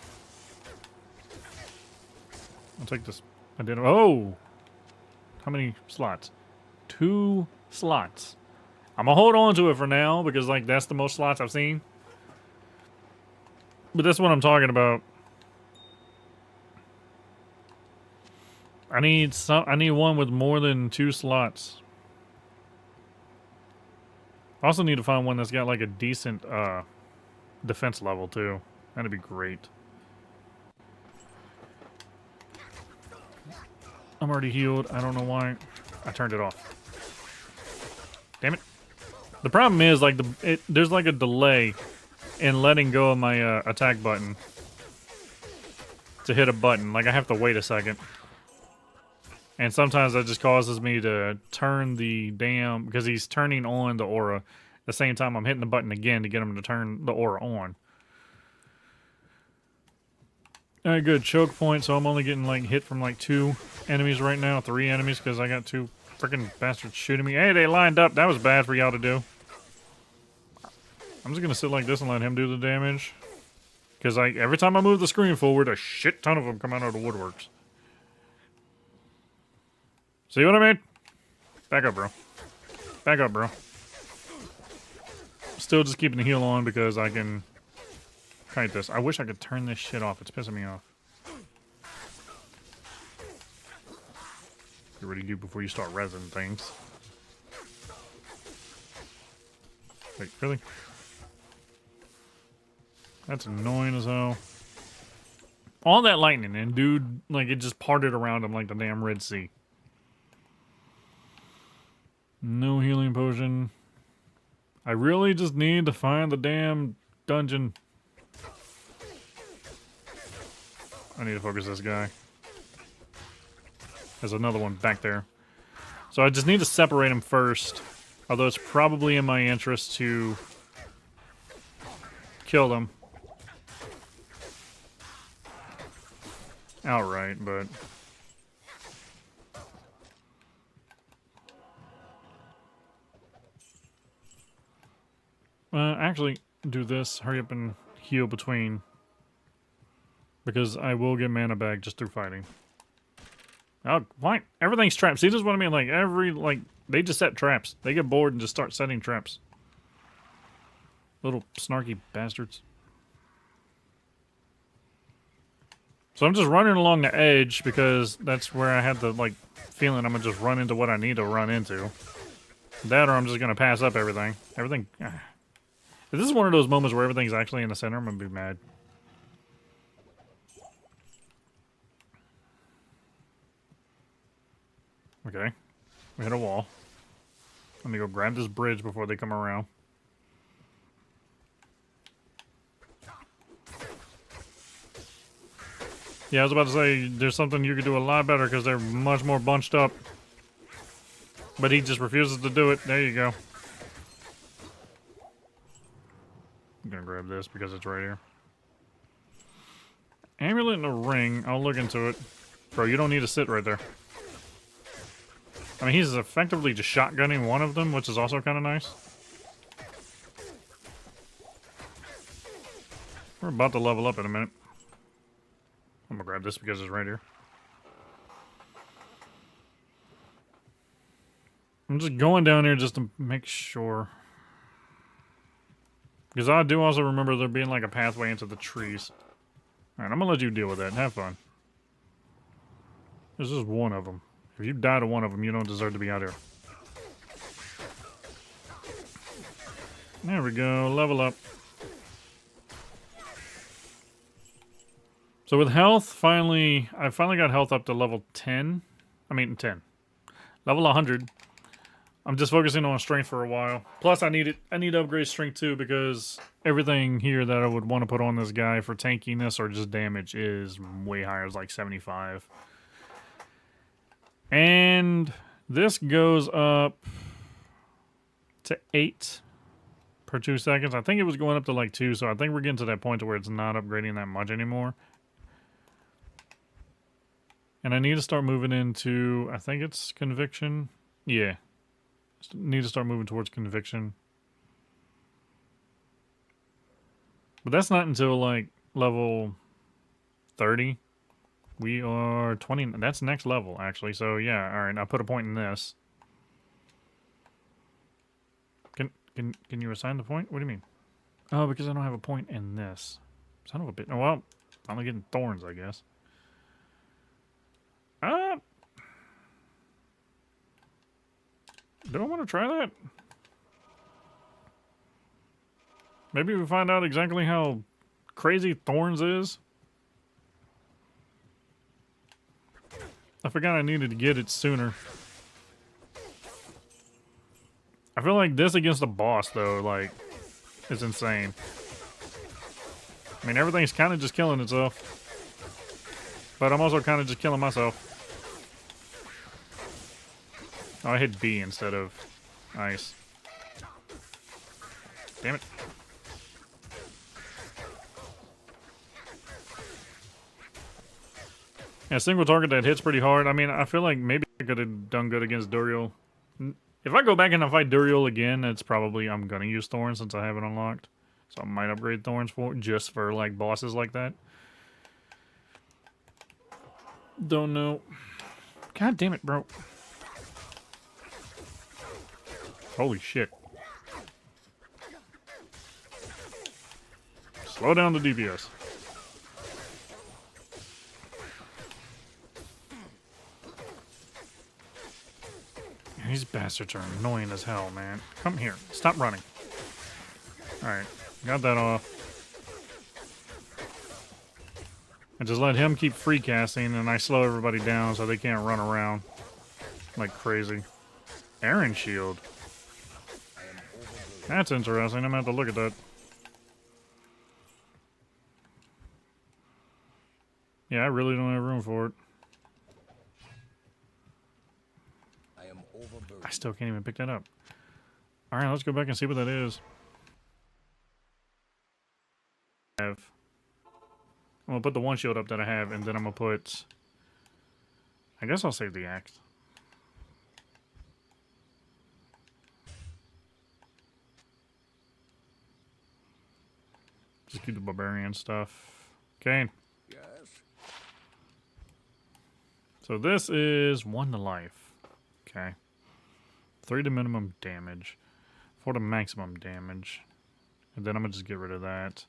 I'll take this. I did. Oh! How many slots? 2 slots. I'm going to hold on to it for now, because, like, that's the most slots I've seen. But that's what I'm talking about. I need one with more than 2 slots. I also need to find one that's got like a decent defense level too. That'd be great. I'm already healed. I don't know why I turned it off. Damn it. The problem is, like, there's like a delay in letting go of my attack button to hit a button. Like, I have to wait a second. And sometimes that just causes me to turn the damn... Because he's turning on the aura. At the same time, I'm hitting the button again to get him to turn the aura on. Alright, good. Choke point, so I'm only getting, like, hit from, like, 2 enemies right now. 3 enemies, because I got 2 freaking bastards shooting me. Hey, they lined up. That was bad for y'all to do. I'm just going to sit like this and let him do the damage. Because, like, every time I move the screen forward, a shit ton of them come out of the woodworks. See what I mean? Back up, bro. Back up, bro. Still just keeping the heal on because I can kite this. I wish I could turn this shit off. It's pissing me off. Get rid of you before you start resin things. Wait, really? That's annoying as hell. All that lightning, and dude, like, it just parted around him like the damn Red Sea. No healing potion. I really just need to find the damn dungeon. I need to focus this guy. There's another one back there. So I just need to separate him first. Although it's probably in my interest to kill them outright, but... actually, do this. Hurry up and heal between. Because I will get mana back just through fighting. Oh, why? Everything's trapped. See, this is what I mean. Like, they just set traps. They get bored and just start setting traps. Little snarky bastards. So I'm just running along the edge because that's where I had the, like, feeling I'm going to just run into what I need to run into. That or I'm just going to pass up everything. Everything... If this is one of those moments where everything's actually in the center, I'm going to be mad. Okay. We hit a wall. Let me go grab this bridge before they come around. Yeah, I was about to say, there's something you could do a lot better because they're much more bunched up. But he just refuses to do it. There you go. I'm gonna grab this because it's right here. Amulet and a ring. I'll look into it. Bro, you don't need to sit right there. I mean, he's effectively just shotgunning one of them, which is also kind of nice. We're about to level up in a minute. I'm gonna grab this because it's right here. I'm just going down here just to make sure. Because I do also remember there being like a pathway into the trees. Alright, I'm gonna let you deal with that. Have fun. This is one of them. If you die to one of them, you don't deserve to be out here. There we go. Level up. So with health, I finally got health up to level 10. I mean 10. Level 100. I'm just focusing on strength for a while. Plus I need to upgrade strength too because everything here that I would want to put on this guy for tankiness or just damage is way higher. It's like 75. And this goes up to 8 per 2 seconds. I think it was going up to like 2, so I think we're getting to that point to where it's not upgrading that much anymore. And I need to start moving into, I think it's conviction. Yeah. Need to start moving towards conviction. But that's not until like level 30. We are 20. That's next level, actually. So, yeah. All right. I'll put a point in this. Can you assign the point? What do you mean? Oh, because I don't have a point in this. Son of a bitch. Oh, well. I'm getting thorns, I guess. Do I want to try that? Maybe we find out exactly how crazy thorns is. I forgot I needed to get it sooner. I feel like this against the boss, though, like, is insane. I mean, everything's kind of just killing itself. But I'm also kind of just killing myself. Oh, I hit B instead of ice. Damn it. Yeah, single target that hits pretty hard. I mean, I feel like maybe I could have done good against Duriel. If I go back and I fight Duriel again, it's probably I'm gonna use Thorns since I have it unlocked. So I might upgrade Thorns just for like bosses like that. Don't know. God damn it, bro. Holy shit. Slow down the DPS. These bastards are annoying as hell, man. Come here. Stop running. Alright. Got that off. I just let him keep free casting and I slow everybody down so they can't run around like crazy. Iron Shield. That's interesting. I'm going to have to look at that. Yeah, I really don't have room for it. I still can't even pick that up. Alright, let's go back and see what that is. I'm going to put the one shield up that I have, and then I'm going to put... I guess I'll save the axe. Just keep the barbarian stuff. Okay. Yes. So this is 1 to life. Okay. 3 to minimum damage. 4 to maximum damage. And then I'm going to just get rid of that.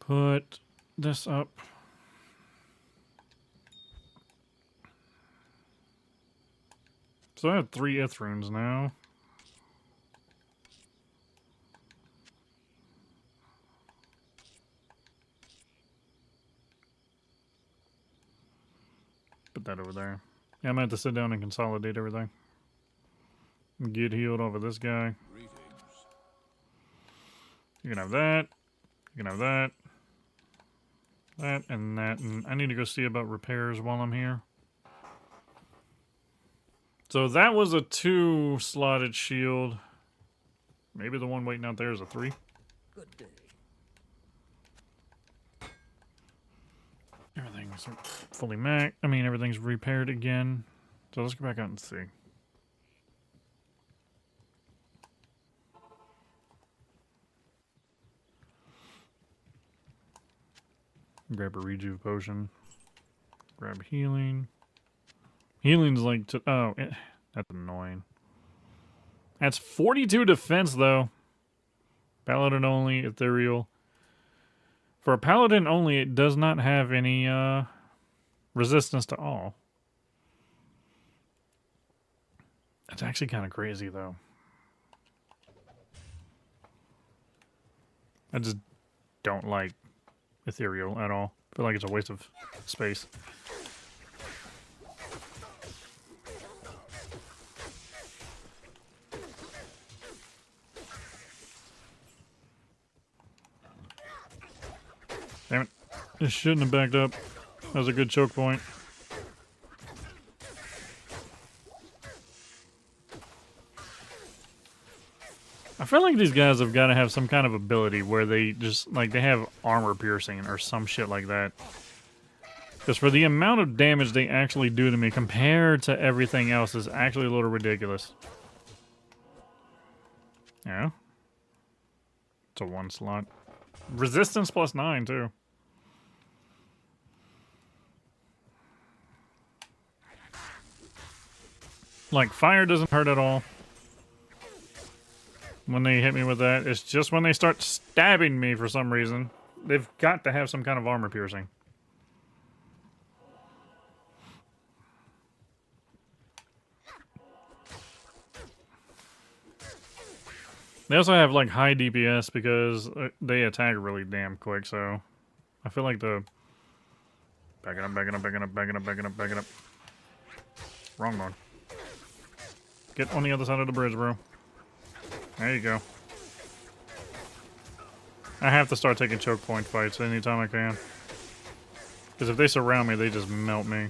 Put this up. So I have 3 Ith runes now. Put that over there. Yeah, I'm going to have to sit down and consolidate everything. Get healed off of this guy. You can have that. You can have that. That and that. And I need to go see about repairs while I'm here. So that was a 2-slotted shield. Maybe the one waiting out there is a 3. Good day. Everything's fully everything's repaired again. So let's go back out and see. Grab a rejuve potion. Grab healing. Healing's like... that's annoying. That's 42 defense, though. Paladin only, ethereal. For a paladin only, it does not have any resistance to all. That's actually kind of crazy, though. I just don't like ethereal at all. I feel like it's a waste of space. Damn it. This shouldn't have backed up. That was a good choke point. I feel like these guys have got to have some kind of ability where they just, like, they have armor piercing or some shit like that. Because for the amount of damage they actually do to me compared to everything else is actually a little ridiculous. Yeah. It's a 1-slot. Resistance plus 9, too. Like, fire doesn't hurt at all. When they hit me with that, it's just when they start stabbing me for some reason. They've got to have some kind of armor piercing. They also have, like, high DPS because they attack really damn quick, so... I feel like the... Backing up, backing up, backing up, backing up, backing up, backing up. Wrong one. Get on the other side of the bridge, bro. There you go. I have to start taking choke point fights anytime I can. Because if they surround me, they just melt me.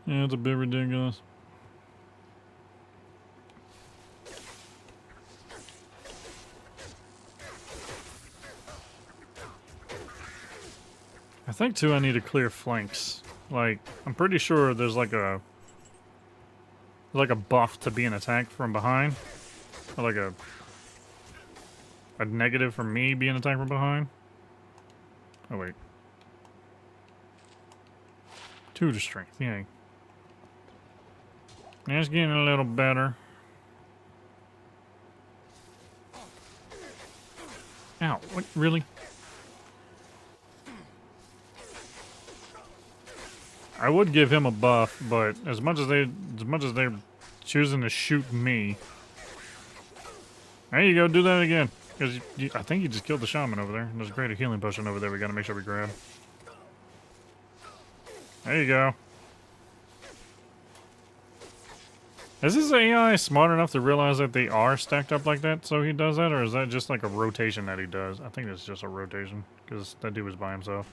Yeah, it's a bit ridiculous. I think, too, I need to clear flanks. Like, I'm pretty sure there's like a buff to being attacked from behind. Or like a negative for me being attacked from behind. Oh, wait. 2 to strength, yay. Yeah, it's getting a little better. Ow, what, really? I would give him a buff, but as much as they're choosing to shoot me. There you go, do that again. Because I think you just killed the shaman over there. There's a greater healing potion over there we gotta make sure we grab. There you go. Is this AI smart enough to realize that they are stacked up like that so he does that? Or is that just like a rotation that he does? I think it's just a rotation. Because that dude was by himself.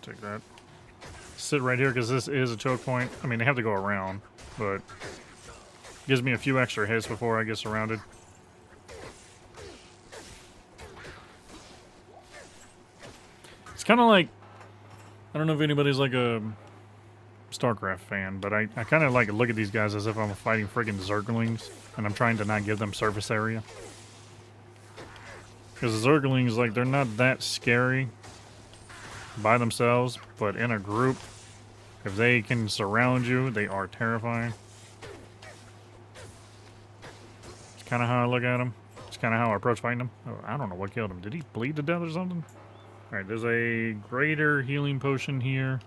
Take that. Sit right here because this is a choke point. I mean, they have to go around, but gives me a few extra hits before I get surrounded. It's kind of like, I don't know if anybody's like a StarCraft fan, but I kind of like look at these guys as if I'm fighting friggin' Zerglings, and I'm trying to not give them surface area. Because the Zerglings, like, they're not that scary by themselves, but in a group, if they can surround you, they are terrifying. It's kind of how I look at them. It's kind of how I approach fighting them. Oh, I don't know what killed him. Did he bleed to death or something? Alright, there's a greater healing potion here.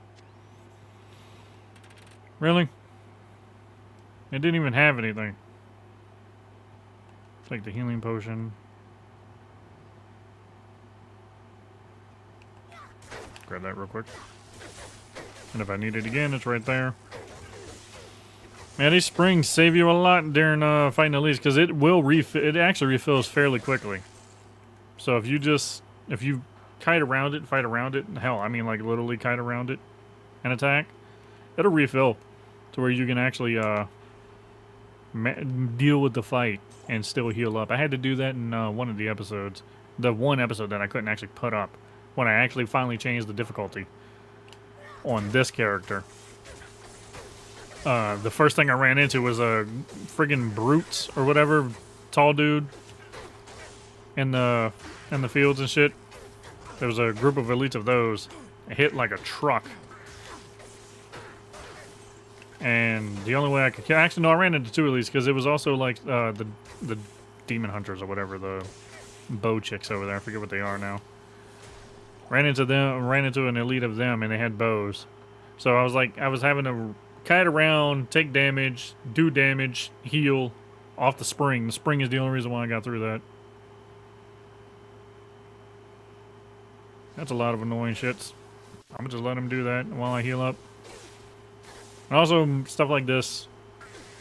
Really? It didn't even have anything. Take the healing potion. Grab that real quick. And if I need it again, it's right there. Man, these springs save you a lot during fighting elites because it will refill. It actually refills fairly quickly. So if you kite around it, fight around it, hell, I mean like literally kite around it and attack, it'll refill to where you can actually deal with the fight and still heal up. I had to do that in one of the episodes. The one episode that I couldn't actually put up when I actually finally changed the difficulty on this character. The first thing I ran into was a friggin' brutes or whatever, tall dude in the fields and shit. There was a group of elites of those. It hit like a truck. And the only way I could... Actually, no, I ran into two elites because it was also like the demon hunters or whatever, the bow chicks over there. I forget what they are now. Ran into an elite of them, and they had bows. So I was having to kite around, take damage, do damage, heal off the spring. The spring is the only reason why I got through that. That's a lot of annoying shits. I'm gonna just let him do that while I heal up. And also, stuff like this,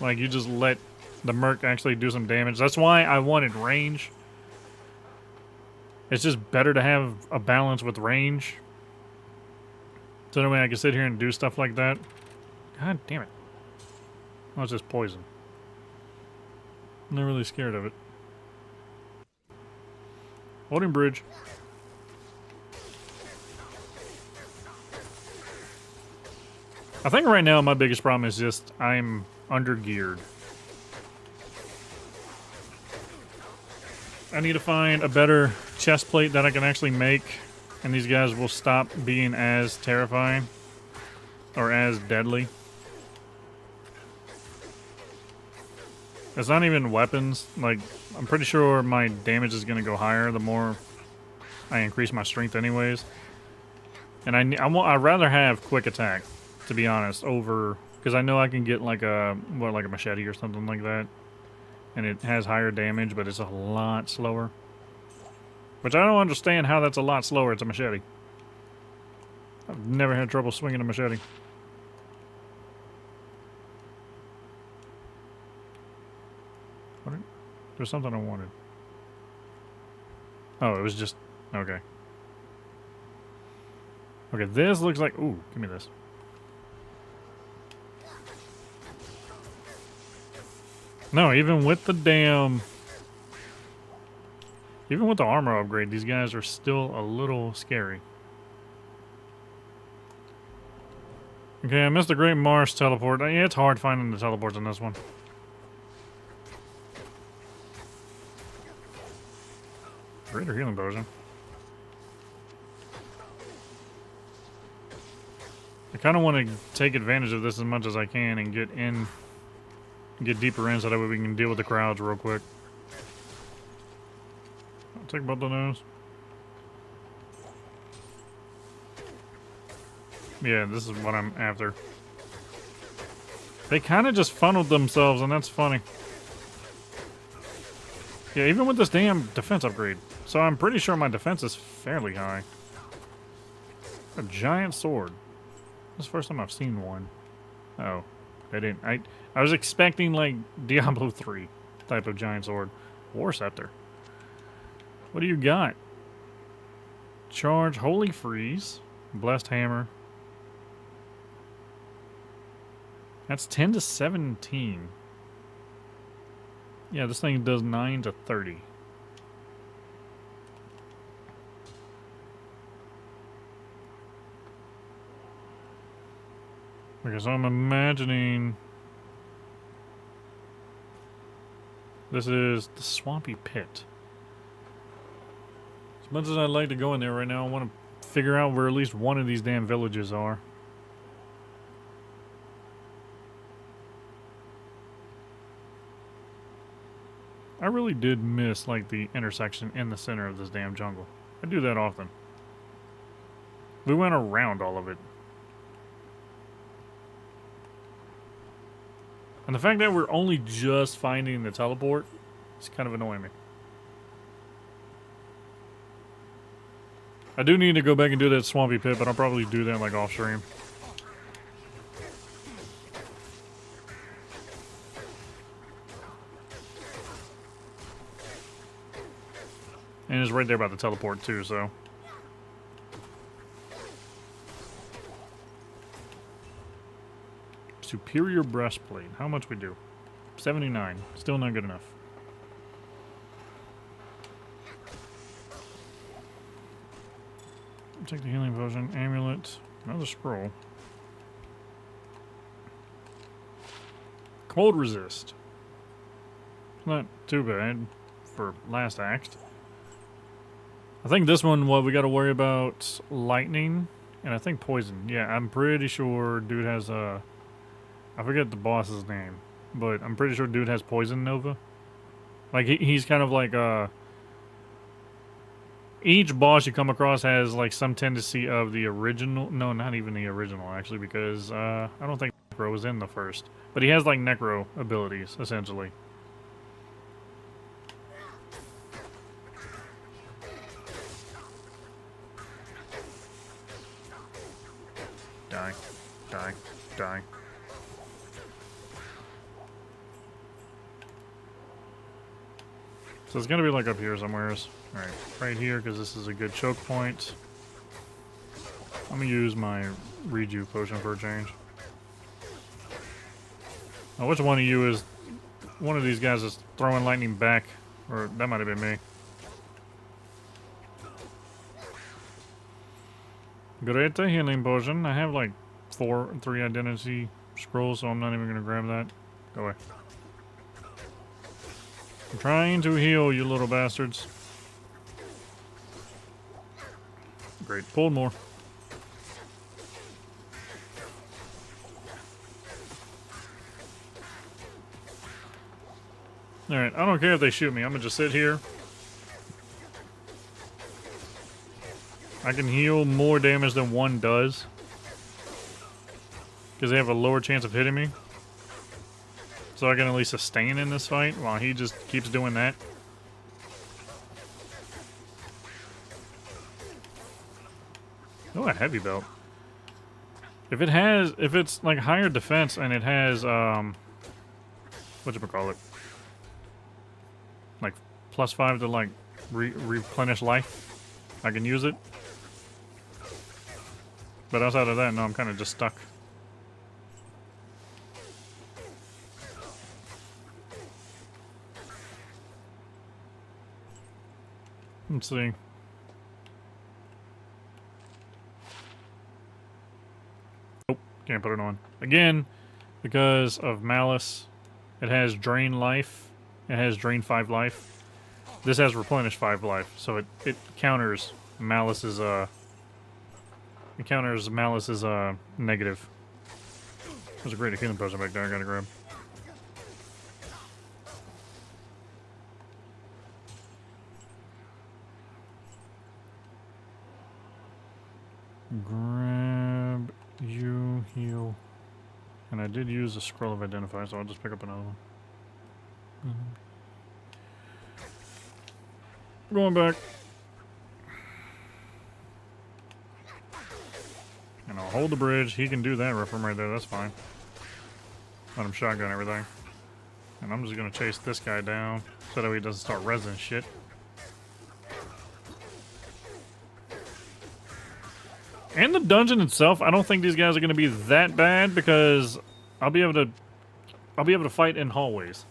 like you just let the merc actually do some damage. That's why I wanted range. It's just better to have a balance with range. So that way I can sit here and do stuff like that. God damn it. Oh, it's just poison. I'm not really scared of it. Holding bridge. I think right now my biggest problem is just I'm under-geared. I need to find a better chest plate that I can actually make, and these guys will stop being as terrifying or as deadly. It's not even weapons. Like, I'm pretty sure my damage is going to go higher the more I increase my strength anyways. And I'd rather have quick attack, to be honest, over... Because I know I can get like a machete or something like that. And it has higher damage, but it's a lot slower. Which I don't understand how that's a lot slower. It's a machete. I've never had trouble swinging a machete. What? There's something I wanted. Oh, it was just... Okay. Okay, this looks like... Ooh, give me this. No, even with the damn... Even with the armor upgrade, these guys are still a little scary. Okay, I missed the Great Marsh teleport. Yeah, it's hard finding the teleports in this one. Greater healing potion. I kind of want to take advantage of this as much as I can and get deeper in so that way we can deal with the crowds real quick. I'll take both of those. Yeah, this is what I'm after. They kind of just funneled themselves, and that's funny. Yeah, even with this damn defense upgrade. So I'm pretty sure my defense is fairly high. A giant sword. This is the first time I've seen one. Oh, they didn't. I was expecting like Diablo 3 type of giant sword. War scepter. What do you got? Charge, holy freeze, blessed hammer. That's 10 to 17. Yeah, this thing does 9 to 30. Okay, so I'm imagining this is the Swampy Pit. As much as I'd like to go in there right now, I want to figure out where at least one of these damn villages are. I really did miss, like, the intersection in the center of this damn jungle. I do that often. We went around all of it. And the fact that we're only just finding the teleport It's kind of annoying me. I do need to go back and do that swampy pit, but I'll probably do that like off stream. And it's right there by the teleport too, so. Superior breastplate. How much we do? 79. Still not good enough. Take the healing potion, amulet, another scroll. Cold resist. Not too bad for last act. I think this one, what we got to worry about lightning, and I think poison. Yeah, I'm pretty sure dude has a. I forget the boss's name, but I'm pretty sure dude has poison nova. Like he's kind of like each boss you come across has like some tendency of the original. No, not even the original actually, because I don't think Necro was in the first. But he has like Necro abilities essentially. Die, die, die. So it's gonna be like up here somewheres. Alright, right here, because this is a good choke point. I'm gonna use my reju potion for a change. Now, which one of you is... One of these guys is throwing lightning back. Or that might have been me. Great healing potion. I have like 3 identity scrolls, so I'm not even gonna grab that. Go away. I'm trying to heal, you little bastards. Great. Pulled more. Alright, I don't care if they shoot me. I'm gonna just sit here. I can heal more damage than one does. Because they have a lower chance of hitting me. So I can at least sustain in this fight while he just keeps doing that. Oh, a heavy belt. If it's like higher defense and it has, whatchamacallit? Like +5 to like replenish life, I can use it. But outside of that, no, I'm kind of just stuck. Let's see. Nope, can't put it on. Again, because of Malice, it has Drain Life. It has Drain 5 life. This has Replenish 5 life, so it counters Malice's, it counters Malice's, negative. There's a great healing potion back there I gotta grab. Grab you, heal. And I did use a scroll of identify, so I'll just pick up another one. Going back. And I'll hold the bridge. He can do that from right there, that's fine. Let him shotgun everything. And I'm just gonna chase this guy down so that he doesn't start resin shit. And the dungeon itself, I don't think these guys are going to be that bad because I'll be able to fight in hallways.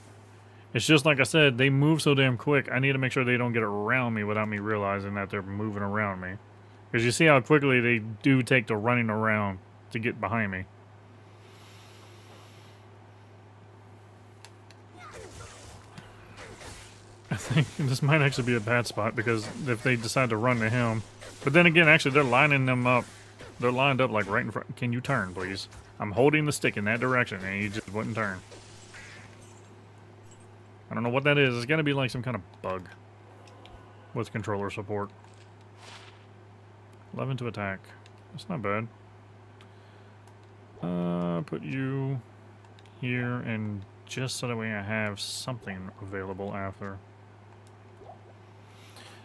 It's just like I said, they move so damn quick. I need to make sure they don't get around me without me realizing that they're moving around me. Because you see how quickly they do take to running around to get behind me. I think this might actually be a bad spot because if they decide to run to him. But then again, actually, they're lining them up. They're lined up like right in front. Can you turn, please? I'm holding the stick in that direction and he just wouldn't turn. I don't know what that is. It's gotta be like some kind of bug with controller support. 11 to attack. That's not bad. Put you here and just so that way I have something available after.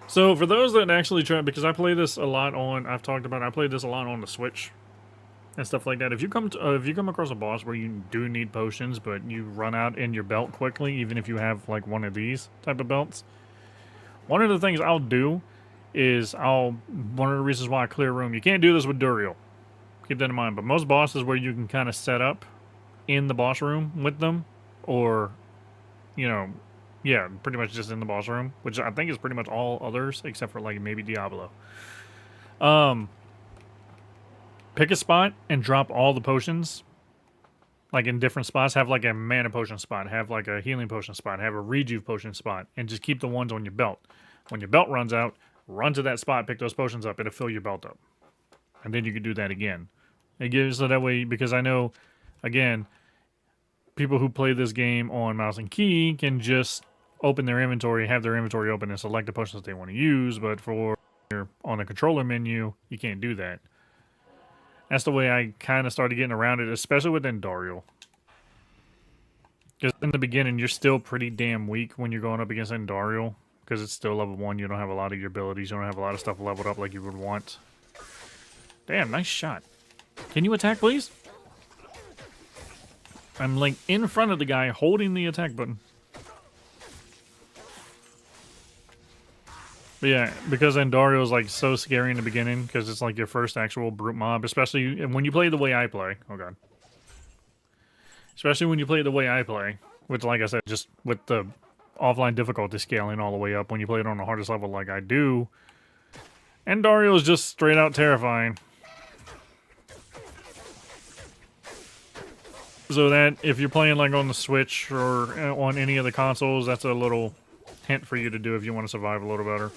So for those that actually try, because I play this a lot on, I played this a lot on the Switch and stuff like that. If you come across a boss where you do need potions, but you run out in your belt quickly, even if you have like one of these type of belts, one of the things I'll do is one of the reasons why I clear a room. You can't do this with Duriel. Keep that in mind. But most bosses where you can kind of set up in the boss room with them, or yeah, pretty much just in the boss room, which I think is pretty much all others except for like maybe Diablo. Pick a spot and drop all the potions, like in different spots. Have like a mana potion spot, have like a healing potion spot, have a rejuve potion spot, and just keep the ones on your belt. When your belt runs out, run to that spot, pick those potions up, it'll fill your belt up. And then you can do that again. It gives so that way, because I know, again, people who play this game on mouse and key can just open their inventory, have their inventory open, and select the potions they want to use, but on the controller menu, you can't do that. That's the way I kind of started getting around it, especially with Endariel. Because in the beginning, you're still pretty damn weak when you're going up against Endariel, because it's still level 1, you don't have a lot of your abilities, you don't have a lot of stuff leveled up like you would want. Damn, nice shot. Can you attack, please? I'm like in front of the guy holding the attack button. But yeah, because Endariel is like so scary in the beginning, because it's like your first actual brute mob, especially when you play the way I play. Oh god. Especially when you play the way I play, which like I said, just with the offline difficulty scaling all the way up, when you play it on the hardest level like I do, Endariel is just straight out terrifying. So that, if you're playing like on the Switch or on any of the consoles, that's a little hint for you to do if you want to survive a little better.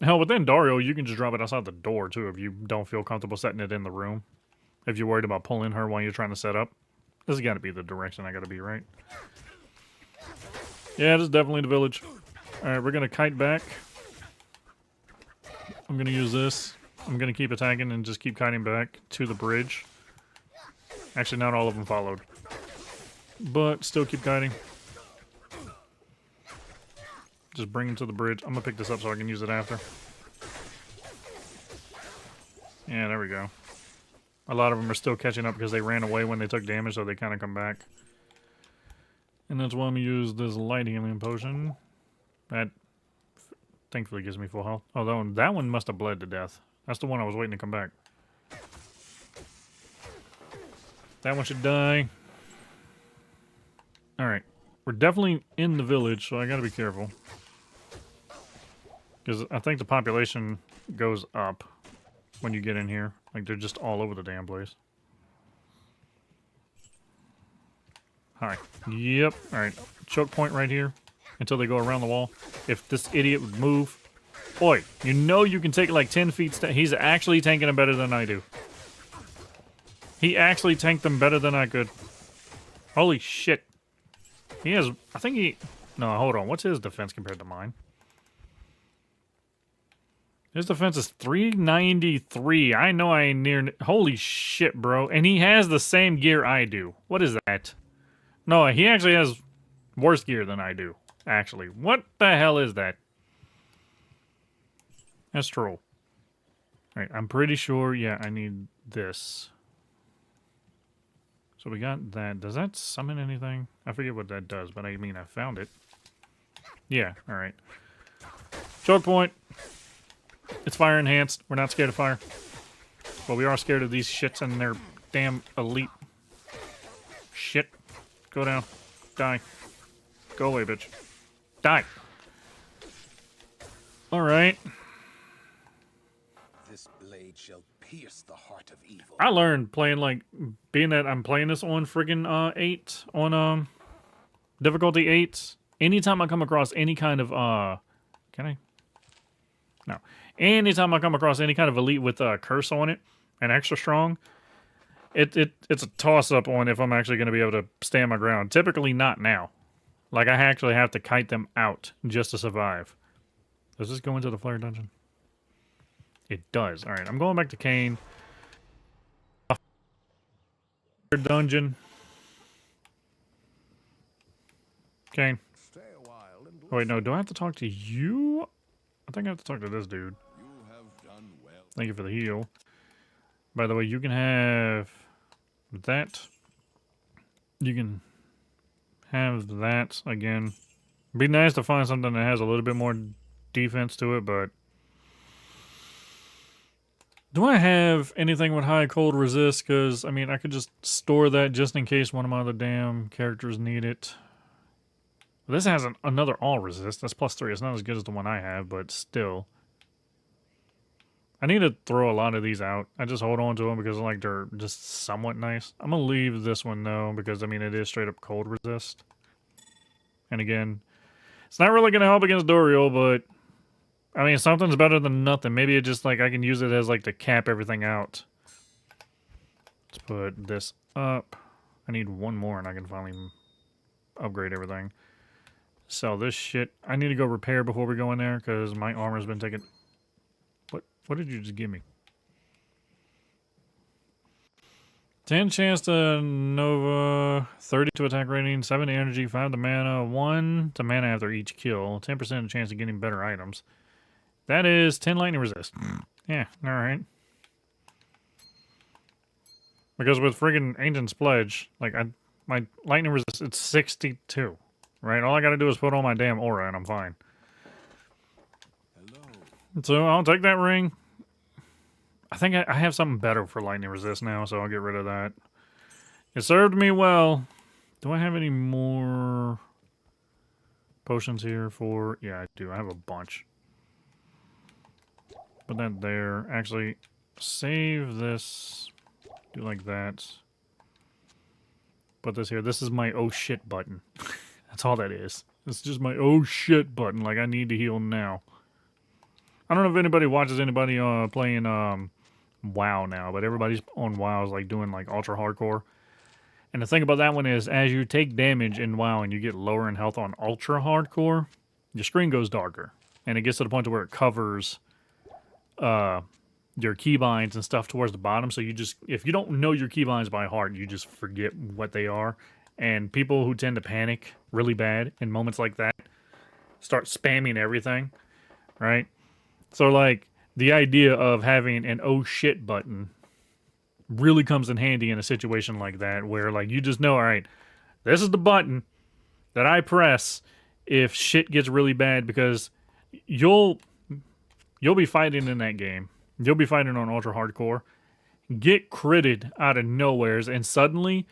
Hell, with Endariel, you can just drop it outside the door too if you don't feel comfortable setting it in the room. If you're worried about pulling her while you're trying to set up. This has got to be the direction I got to be, right? Yeah, this is definitely the village. Alright, we're going to kite back. I'm going to use this. I'm going to keep attacking and just keep kiting back to the bridge. Actually, not all of them followed. But still keep kiting. Just bring him to the bridge. I'm going to pick this up so I can use it after. Yeah, there we go. A lot of them are still catching up because they ran away when they took damage, so they kind of come back. And that's why I'm going to use this light healing potion. That thankfully gives me full health. Although that one must have bled to death. That's the one I was waiting to come back. That one should die. Alright. We're definitely in the village, so I gotta be careful. Because I think the population goes up when you get in here. Like, they're just all over the damn place. Hi. Yep. Alright. Choke point right here. Until they go around the wall. If this idiot would move. Boy, you know you can take like 10 feet. He's actually tanking them better than I do. He actually tanked them better than I could. Holy shit. He has... I think he... No, hold on. What's his defense compared to mine? His defense is 393. I know I ain't near... Holy shit, bro. And he has the same gear I do. What is that? No, he actually has worse gear than I do. Actually. What the hell is that? That's troll. Alright, I'm pretty sure... Yeah, I need this. So we got that. Does that summon anything? I forget what that does, but I mean, I found it. Yeah, alright. Choke point. It's fire enhanced. We're not scared of fire. But we are scared of these shits and their damn elite. Shit. Go down. Die. Go away, bitch. Die. Alright. This blade shall pierce the heart of evil. I learned playing, like, being that I'm playing this on friggin' 8, on, difficulty 8. Anytime I come across any kind of, can I? No. Anytime I come across any kind of elite with a curse on it, and extra strong, it's a toss-up on if I'm actually going to be able to stand my ground. Typically not now. Like, I actually have to kite them out just to survive. Does this go into the Flayer dungeon? It does. Alright, I'm going back to Kane. dungeon. Okay. Oh, wait, no. Do I have to talk to you? I think I have to talk to this dude. Thank you for the heal. By the way, you can have that. You can have that again. Be nice to find something that has a little bit more defense to it, but do I have anything with high cold resist? Because, I mean, I could just store that just in case one of my other damn characters need it. This has another all resist. That's +3. It's not as good as the one I have, but still. I need to throw a lot of these out. I just hold on to them because like they're just somewhat nice. I'm going to leave this one though because, I mean, it is straight up cold resist. And again, it's not really going to help against Doriel, but I mean, something's better than nothing. Maybe it just like I can use it as like to cap everything out. Let's put this up. I need one more and I can finally upgrade everything. Sell this shit. I need to go repair before we go in there because my armor's been taken. What did you just give me? 10 chance to Nova, 30 to attack rating, 7 to energy, 5 to mana, 1 to mana after each kill, 10% chance of getting better items. That is 10 lightning resist. Yeah, alright. Because with friggin' Ancient's Pledge, like, my lightning resist, it's 62. Right? All I gotta do is put on my damn aura and I'm fine. Hello. So I'll take that ring. I think I have something better for lightning resist now, so I'll get rid of that. It served me well. Do I have any more potions here for... Yeah, I do. I have a bunch. Put that there. Actually, save this. Do like that. Put this here. This is my oh shit button. That's all that is. It's just my oh shit button. Like, I need to heal now. I don't know if anybody watches anybody playing WoW now, but everybody's on WoW is like doing like ultra hardcore. And the thing about that one is, as you take damage in WoW and you get lower in health on ultra hardcore, your screen goes darker. And it gets to the point to where it covers your keybinds and stuff towards the bottom. So you just, if you don't know your keybinds by heart, you just forget what they are. And people who tend to panic really bad in moments like that start spamming everything, right? So, like, the idea of having an oh shit button really comes in handy in a situation like that where, like, you just know, all right, this is the button that I press if shit gets really bad because you'll be fighting in that game. You'll be fighting on ultra hardcore, get critted out of nowheres, and suddenly,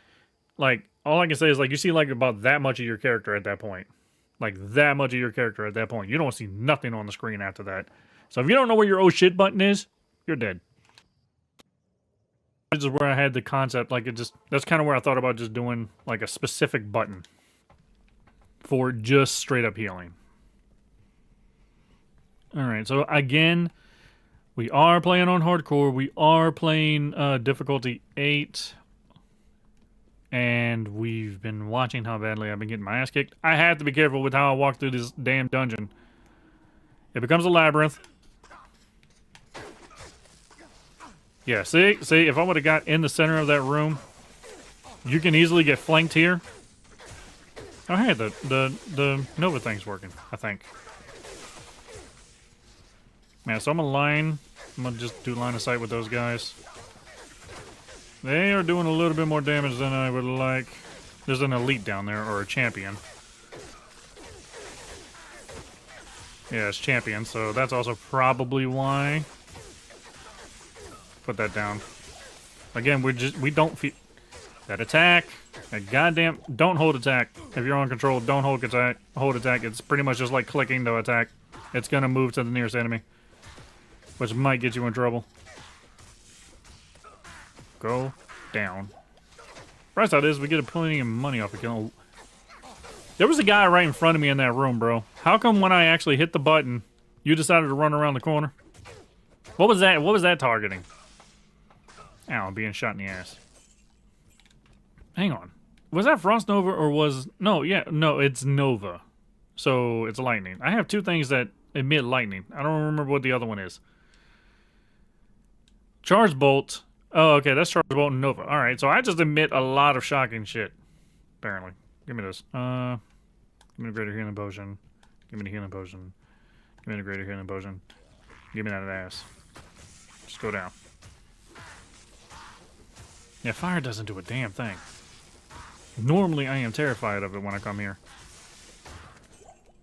like, all I can say is, like, you see, like, about that much of your character at that point. Like, that much of your character at that point. You don't see nothing on the screen after that. So if you don't know where your oh shit button is, you're dead. This is where I had the concept, like, that's kind of where I thought about just doing, like, a specific button for just straight up healing. Alright, so again, we are playing on hardcore. We are playing difficulty 8. And we've been watching how badly I've been getting my ass kicked. I have to be careful with how I walk through this damn dungeon. It becomes a labyrinth. Yeah, see, if I would have got in the center of that room, you can easily get flanked here. Oh, hey, the Nova thing's working, I think. Yeah, so I'm gonna just do line of sight with those guys. They are doing a little bit more damage than I would like. There's an elite down there, or a champion. Yeah, it's champion, so that's also probably why. Put that down. Again, we don't feel that attack. That goddamn don't hold attack. If you're on control, don't hold attack. Hold attack. It's pretty much just like clicking to attack. It's gonna move to the nearest enemy, which might get you in trouble. Go down. Price out is we get plenty of money off of killing. There was a guy right in front of me in that room, bro. How come when I actually hit the button, you decided to run around the corner? What was that? What was that targeting? Ow, I'm being shot in the ass. Hang on. Was that Frost Nova or was... No, yeah, no, it's Nova. So, it's lightning. I have two things that emit lightning. I don't remember what the other one is. Charge Bolt Oh, okay, that's Charles Bolton Nova. Alright, so I just emit a lot of shocking shit. Apparently. Give me this. Give me the greater healing potion. Give me the healing potion. Give me the greater healing potion. Give me that ass. Just go down. Yeah, fire doesn't do a damn thing. Normally, I am terrified of it when I come here.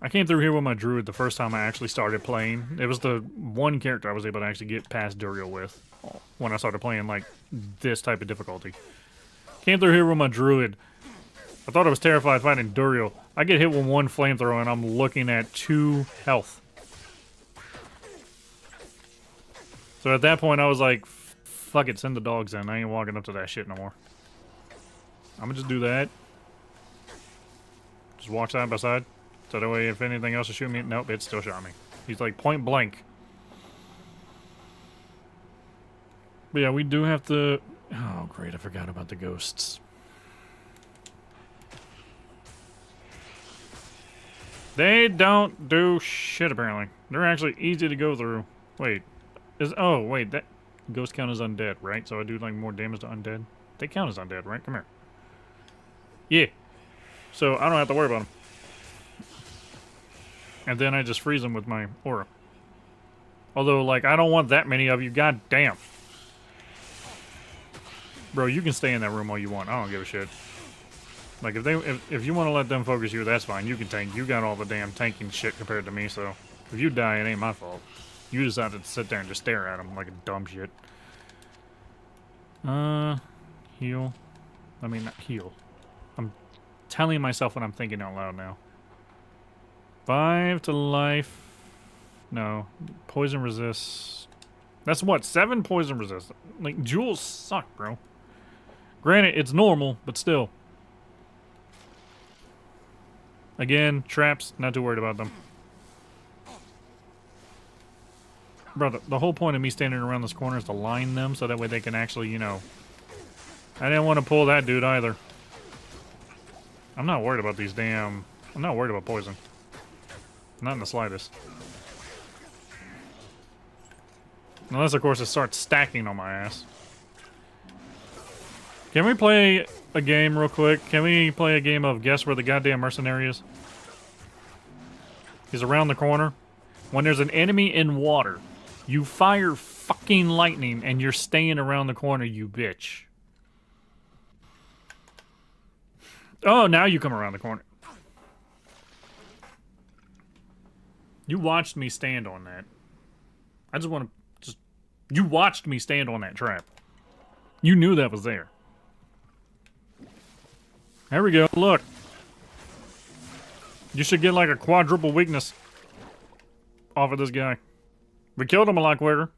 I came through here with my druid the first time I actually started playing. It was the one character I was able to actually get past Duriel with when I started playing, like, this type of difficulty. Came through here with my druid. I thought I was terrified fighting Duriel. I get hit with one flamethrower and I'm looking at 2 health. So at that point I was like, fuck it, send the dogs in. I ain't walking up to that shit no more. I'm gonna just do that. Just walk side by side. So that way if anything else is shooting me, nope, it still shot me. He's like point blank. But yeah, we do have to... Oh great, I forgot about the ghosts. They don't do shit apparently. They're actually easy to go through. Wait. Oh wait, that ghost count as undead, right? So I do like more damage to undead. They count as undead, right? Come here. Yeah. So I don't have to worry about them. And then I just freeze them with my aura. Although, like, I don't want that many of you. God damn. Bro, you can stay in that room all you want. I don't give a shit. Like, if you want to let them focus you, that's fine. You can tank. You got all the damn tanking shit compared to me, so if you die, it ain't my fault. You decided to sit there and just stare at them like a dumb shit. Heal. I mean, not heal. I'm telling myself what I'm thinking out loud now. 5 to life. No. Poison resist. That's what? 7 poison resist. Like, jewels suck, bro. Granted, it's normal, but still. Again, traps, not too worried about them. Bro, the whole point of me standing around this corner is to line them so that way they can actually, you know... I didn't want to pull that dude either. I'm not worried about these damn... I'm not worried about poison. Not in the slightest. Unless, of course, it starts stacking on my ass. Can we play a game real quick? Can we play a game of guess where the goddamn mercenary is? He's around the corner. When there's an enemy in water, you fire fucking lightning and you're staying around the corner, you bitch. Oh, now you come around the corner. You watched me stand on that. I just want to just... You watched me stand on that trap. You knew that was there. There we go. Look. You should get like a quadruple weakness off of this guy. We killed him a lot quicker.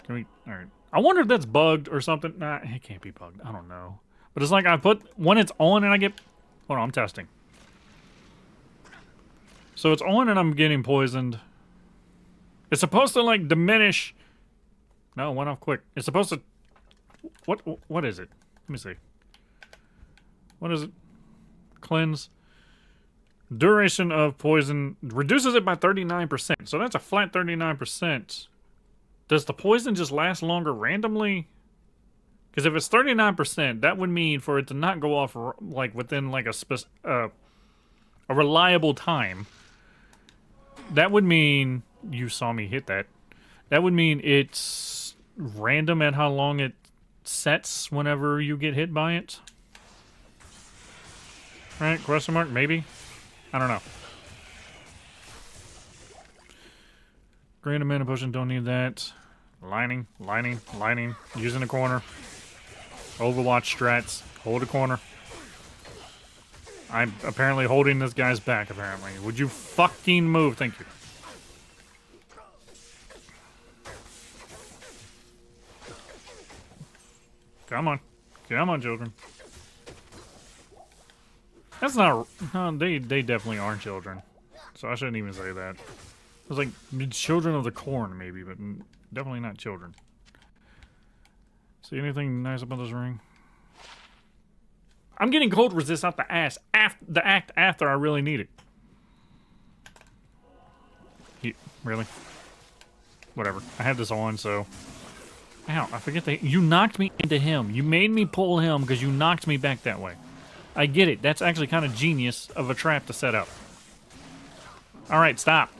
Can we... Alright. I wonder if that's bugged or something. Nah, it can't be bugged. I don't know. But it's like I put... When it's on and I get... Hold on, I'm testing. So it's on and I'm getting poisoned. It's supposed to, like, diminish... No, it went off quick. It's supposed to... What is it? Let me see. What is it? Cleanse. Duration of poison reduces it by 39%. So that's a flat 39%. Does the poison just last longer randomly? Because if it's 39%, that would mean for it to not go off like within like a reliable time. That would mean you saw me hit that. That would mean it's random at how long it sets whenever you get hit by it. Right? Question mark? Maybe? I don't know. Grand mana potion, don't need that. Lining. Using the corner. Overwatch strats. Hold a corner. I'm apparently holding this guy's back, apparently. Would you fucking move? Thank you. Come on. Come on, children. That's not... they definitely aren't children. So I shouldn't even say that. It's like children of the corn, maybe, but definitely not children. See anything nice about this ring? I'm getting cold resist out the ass. The act after I really need it. Really? Whatever. I had this on, so... Ow, I forget that. You knocked me into him. You made me pull him because you knocked me back that way. I get it. That's actually kind of genius of a trap to set up. Alright, stop.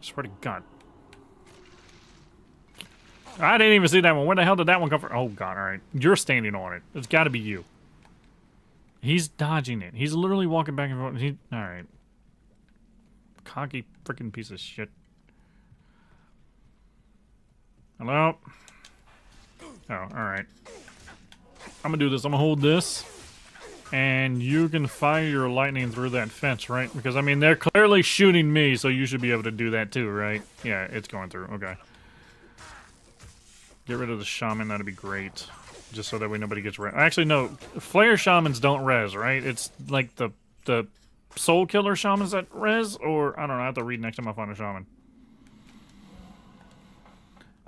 I swear to God. I didn't even see that one. Where the hell did that one come from? Oh, God, alright. You're standing on it. It's got to be you. He's dodging it. He's literally walking back and forth. Alright. Cocky freaking piece of shit. Hello? Oh, alright. I'm gonna do this. I'm gonna hold this. And you can fire your lightning through that fence, right? Because, I mean, they're clearly shooting me, so you should be able to do that too, right? Yeah, it's going through. Okay. Get rid of the shaman. That'd be great. Just so that way nobody gets res. Actually, no. Flayer shamans don't res, right? It's like the soul killer shamans that res, or I don't know. I have to read next time I find a shaman.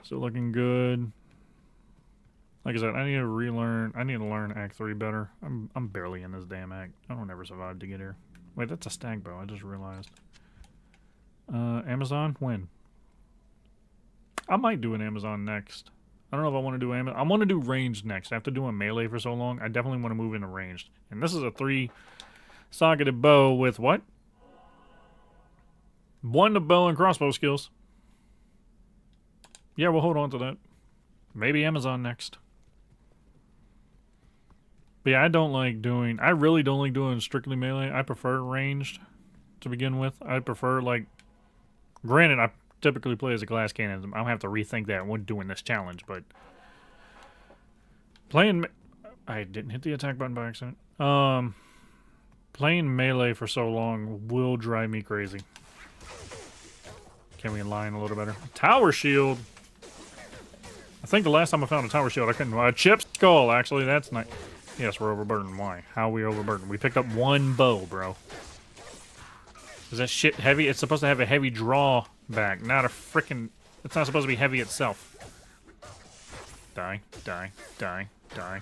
Still looking good. Like I said, I need to relearn. I need to learn Act 3 better. I'm barely in this damn act. I don't ever survive to get here. Wait, that's a stag bow. I just realized. Amazon? When? I might do an Amazon next. I don't know if I want to do Amazon. I want to do ranged next. After doing melee for so long, I definitely want to move into ranged. And this is a 3-socketed bow with what? 1 to bow and crossbow skills. Yeah, we'll hold on to that. Maybe Amazon next. But yeah, I really don't like doing strictly melee. I prefer ranged to begin with. I prefer, like, granted, I typically play as a glass cannon. I'll have to rethink that when doing this challenge, but I didn't hit the attack button by accident. Playing melee for so long will drive me crazy. Can we align a little better? Tower shield. I think the last time I found a tower shield, I couldn't. Chip skull, actually, that's nice. Yes, we're overburdened. Why? How are we overburdened? We picked up 1 bow, bro. Is that shit heavy? It's supposed to have a heavy drawback, not a frickin'... It's not supposed to be heavy itself. Die, die, die, die.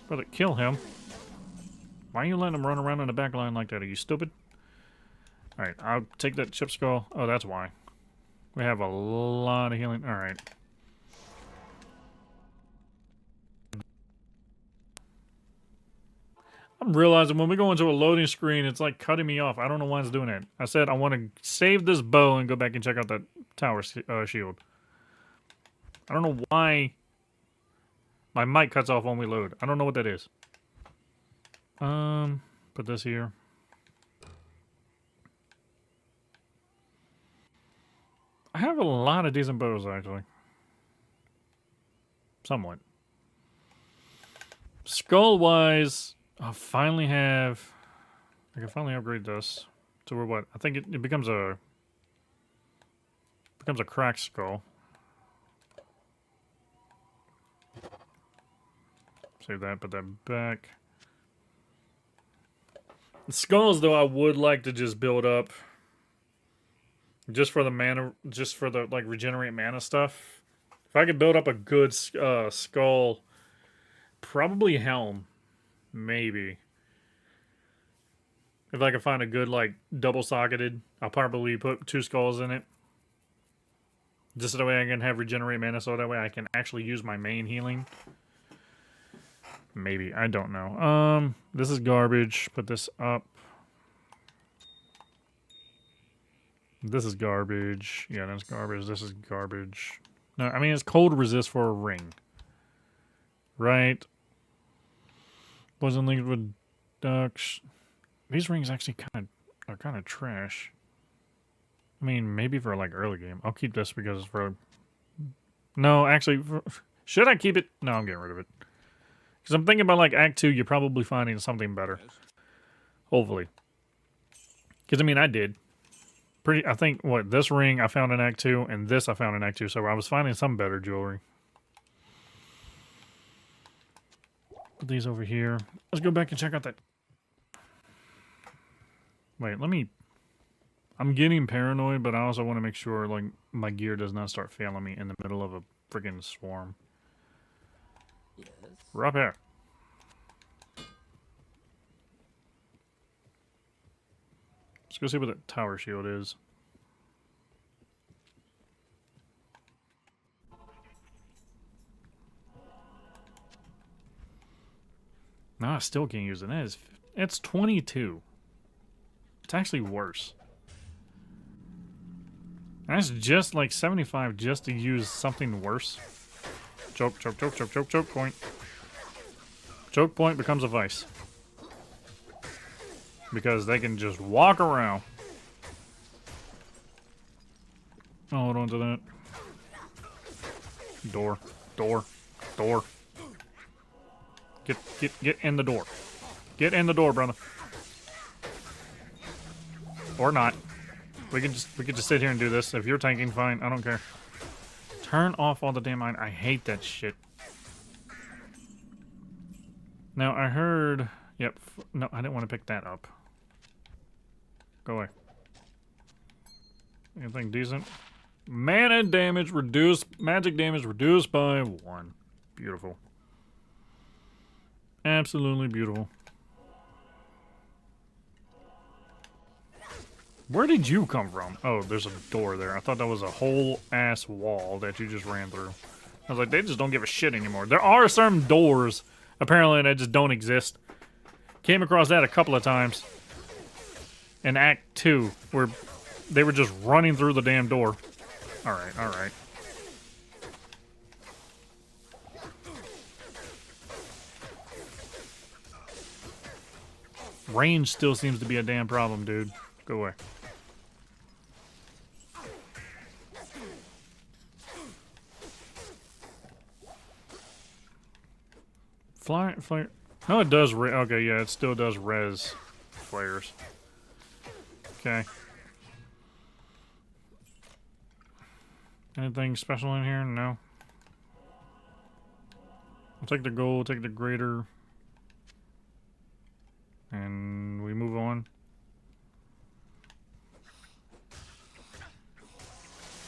Brother, kill him. Why are you letting him run around in the back line like that? Are you stupid? Alright, I'll take that chip skull. Oh, that's why. We have a lot of healing. Alright. I'm realizing when we go into a loading screen, it's like cutting me off. I don't know why it's doing that. I said I want to save this bow and go back and check out that tower shield. I don't know why my mic cuts off when we load. I don't know what that is. Put this here. I have a lot of decent bows, actually. Somewhat. Skull-wise... I finally have... I can finally upgrade this to where what? I think it becomes a... becomes a cracked skull. Save that, put that back. The skulls, though, I would like to just build up. Just for the mana... just for the, like, regenerate mana stuff. If I could build up a good skull... Probably Helm. Maybe. If I can find a good, like, double-socketed, I'll probably put 2 skulls in it. Just so that way I can have regenerate mana, so that way I can actually use my main healing. Maybe. I don't know. This is garbage. Put this up. This is garbage. Yeah, that's garbage. This is garbage. No, I mean, it's cold resist for a ring. Right? Wasn't linked with ducks. These rings actually are kind of trash. I mean, maybe for like early game. I'll keep this because it's for... No, actually, should I keep it? No, I'm getting rid of it. Because I'm thinking about like Act 2, you're probably finding something better. Hopefully. Because I mean, I did. I think, what, this ring I found in Act 2, and this I found in Act 2, so I was finding some better jewelry. Put these over here. Let's go back and check out that. Wait, let me... I'm getting paranoid, but I also want to make sure, like, my gear does not start failing me in the middle of a freaking swarm. Yes. We're up here. Let's go see what that tower shield is. No, I still can't use it. It's 22. It's actually worse. That's just like 75 just to use something worse. Choke, choke, choke, choke, choke, choke point. Choke point becomes a vice. Because they can just walk around. Oh, hold on to that. Door, door, door. Get in the door. Get in the door, brother. Or not. We could just sit here and do this. If you're tanking, fine. I don't care. Turn off all the damn iron. I hate that shit. Now I heard. Yep. No, I didn't want to pick that up. Go away. Anything decent? Mana damage reduced. Magic damage reduced by 1. Beautiful. Absolutely beautiful. Where did you come from? Oh, there's a door there. I thought that was a whole ass wall that you just ran through. I was like, they just don't give a shit anymore. There are some doors, apparently, that just don't exist. Came across that a couple of times in Act 2, where they were just running through the damn door. Alright, alright. Range still seems to be a damn problem, dude. Go away. Flyer. No, it does. Okay, yeah, it still does res flares. Okay. Anything special in here? No. I'll take the gold, take the greater. And we move on.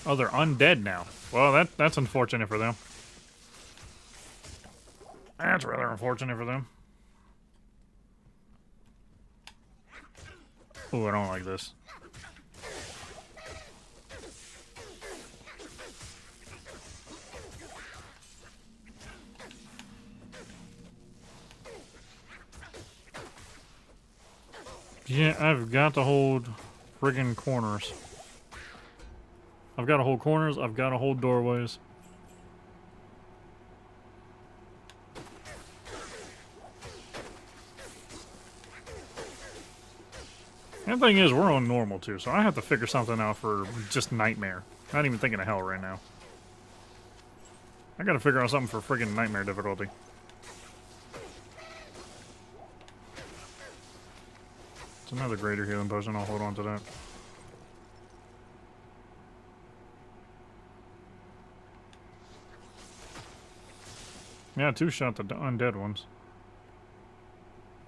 Oh, they're undead now. Well, that's unfortunate for them. That's rather unfortunate for them. Oh, I don't like this. Yeah, I've got to hold friggin' corners. I've got to hold corners, I've got to hold doorways. And the thing is, we're on normal too, so I have to figure something out for just nightmare. Not even thinking of hell right now. I gotta figure out something for friggin' nightmare difficulty. It's another greater healing potion, I'll hold on to that. Yeah, 2 shot the undead ones.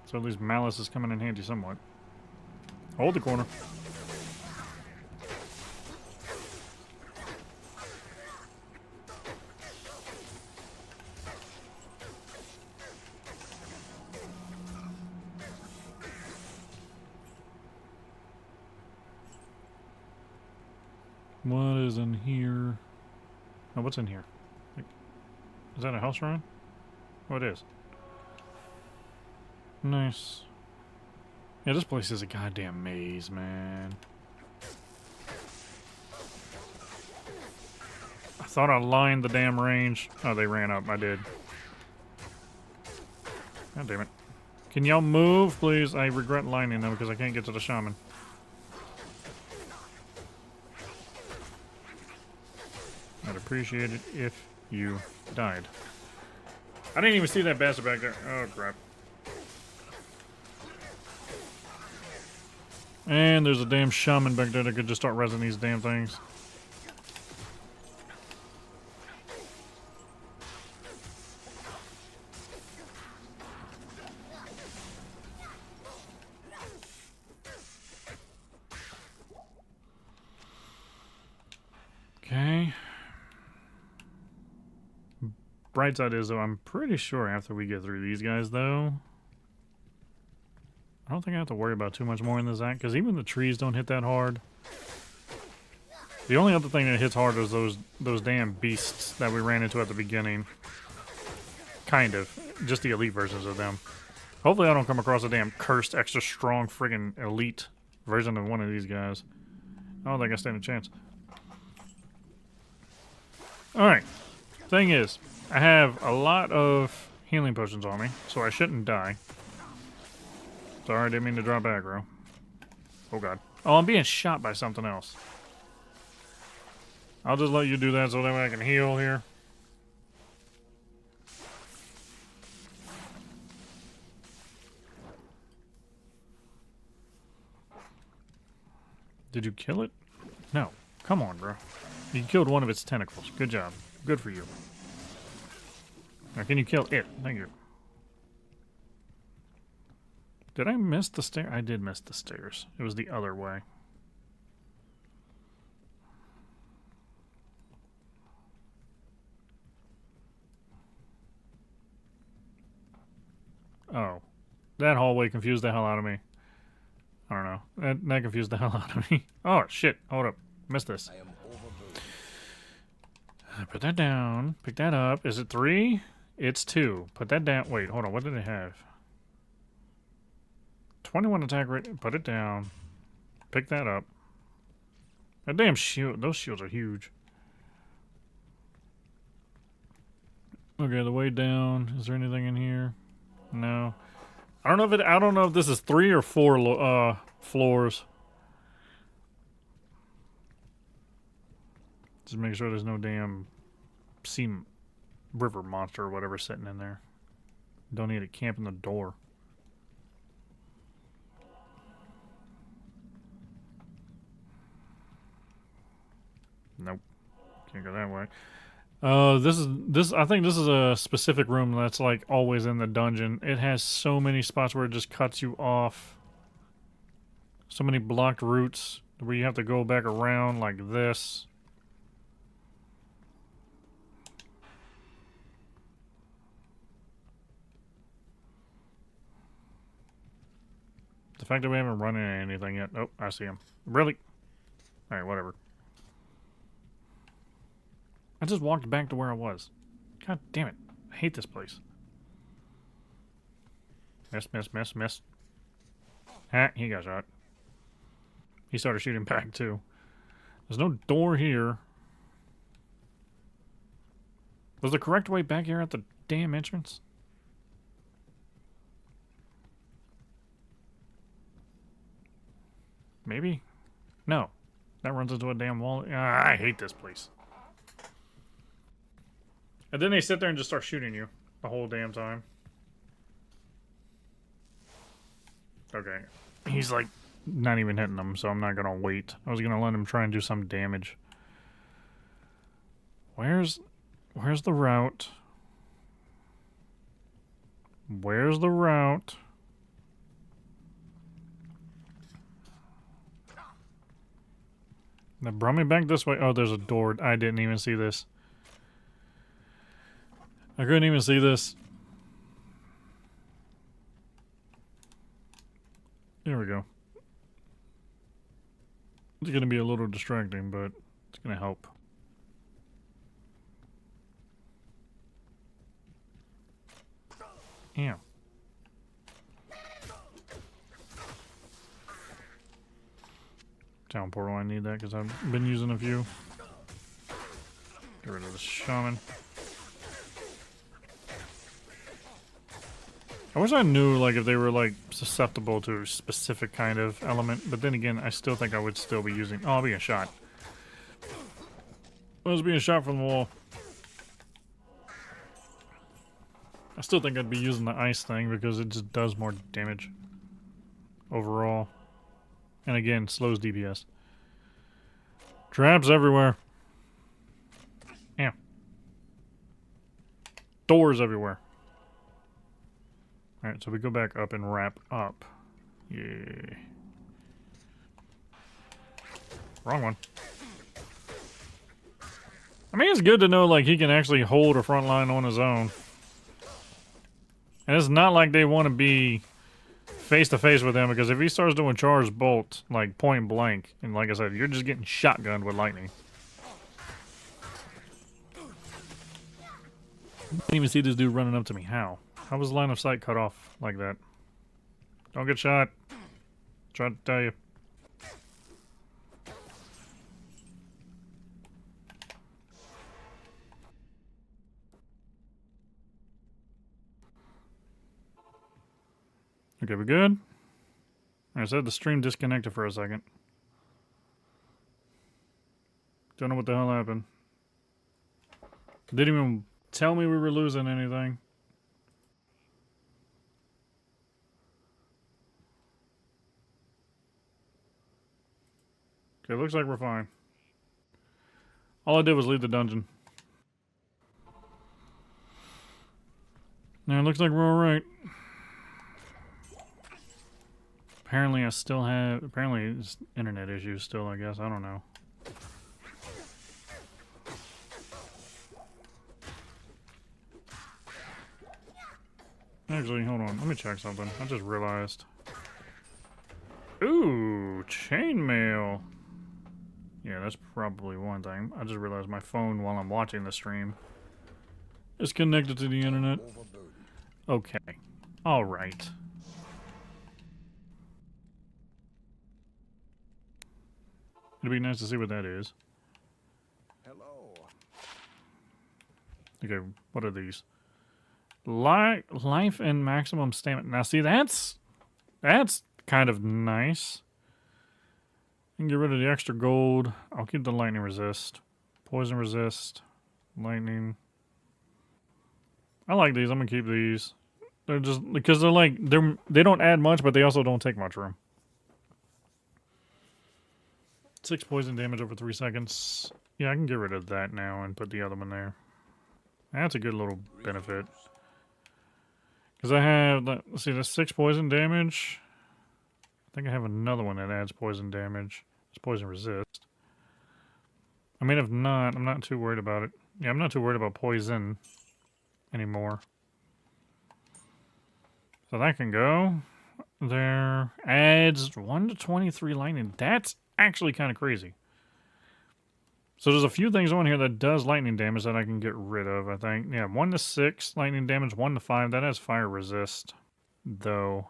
So at least Malice is coming in handy somewhat. Hold the corner. What is in here? Oh, what's in here? Is that a house shrine? Oh, it is. Nice. Yeah, this place is a goddamn maze, man. I thought I lined the damn range. Oh, they ran up. I did. God damn it. Can y'all move, please? I regret lining them because I can't get to the shaman. I'd appreciate it if you died. I didn't even see that bastard back there. Oh, crap. And there's a damn shaman back there that could just start resin these damn things. Okay. Bright side is, though, I'm pretty sure after we get through these guys, though, I don't think I have to worry about too much more in this act, because even the trees don't hit that hard. The only other thing that hits hard is those damn beasts that we ran into at the beginning. Kind of. Just the elite versions of them. Hopefully I don't come across a damn cursed, extra strong, friggin' elite version of one of these guys. I don't think I stand a chance. Alright. Thing is, I have a lot of healing potions on me, so I shouldn't die. Sorry, I didn't mean to drop aggro. Oh god. Oh, I'm being shot by something else. I'll just let you do that so that way I can heal here. Did you kill it? No. Come on, bro. You killed one of its tentacles. Good job. Good for you. Now, can you kill it? Thank you. Did I miss the stair? I did miss the stairs. It was the other way. Oh. That hallway confused the hell out of me. I don't know. That confused the hell out of me. Oh, shit. Hold up. Missed this. I am overburdened. Put that down. Pick that up. Is it 3? It's 2. Put that down. Wait, hold on. What did it have? 21 attack rate. Put it down. Pick that up. That damn shield. Those shields are huge. Okay, the way down. Is there anything in here? No. I don't know if this is 3 or 4 floors. Just make sure there's no damn sea river monster or whatever sitting in there. Don't need it camping the door. Nope. Can't go that way. I think this is a specific room that's like always in the dungeon. It has so many spots where it just cuts you off. So many blocked routes where you have to go back around like this. The fact that we haven't run into anything yet. Oh, I see him. Really? Alright, whatever. I just walked back to where I was. God damn it. I hate this place. Miss, miss, miss, miss. Ah, he got shot. He started shooting back, too. There's no door here. Was the correct way back here at the damn entrance? Maybe? No. That runs into a damn wall. Ah, I hate this place. And then they sit there and just start shooting you the whole damn time. Okay. He's like not even hitting them, so I'm not gonna wait. I was gonna let him try and do some damage. Where's the route? Where's the route? Now brought me back this way. Oh, there's a door. I didn't even see this. I couldn't even see this. There we go. It's going to be a little distracting, but it's going to help. Yeah. Town portal, I need that because I've been using a few. Get rid of the shaman. I wish I knew, like, if they were, like, susceptible to a specific kind of element, but then again, I still think I would still be using... Oh, I'm being shot. I was being shot from the wall. I still think I'd be using the ice thing because it just does more damage overall. And again, slows DPS. Traps everywhere. Yeah. Doors everywhere. Alright, so we go back up and wrap up. Yeah. Wrong one. I mean, it's good to know, like, he can actually hold a front line on his own. And it's not like they want to be face-to-face with him, because if he starts doing charged bolt, like, point blank, and like I said, you're just getting shotgunned with lightning. Didn't even see this dude running up to me. How? How was line of sight cut off like that? Don't get shot. Trying to tell you. Okay, we good? I said the stream disconnected for a second. Don't know what the hell happened. Didn't even tell me we were losing anything. Okay, looks like we're fine. All I did was leave the dungeon. Now it looks like we're alright. Apparently I still have... Apparently it's internet issues still, I guess. I don't know. Actually, hold on. Let me check something. I just realized. Ooh, chainmail. Yeah, that's probably one thing. I just realized my phone while I'm watching the stream is connected to the internet. Okay. Alright. It'd be nice to see what that is. Hello. Okay, what are these? Life and maximum stamina. Now, see, that's kind of nice. You can get rid of the extra gold. I'll keep the lightning resist. Poison resist. Lightning. I like these. I'm gonna keep these. They're just because they don't add much, but they also don't take much room. 6 poison damage over 3 seconds. Yeah, I can get rid of that now and put the other one there. That's a good little benefit. Because I have, let's see, the 6 poison damage. I think I have another one that adds poison damage. It's poison resist. I mean, if not, I'm not too worried about it. Yeah, I'm not too worried about poison anymore. So that can go. There. Adds 1 to 23 lightning. That's actually kind of crazy. So there's a few things on here that does lightning damage that I can get rid of, I think. Yeah, 1 to 6 lightning damage, 1 to 5. That has fire resist, though.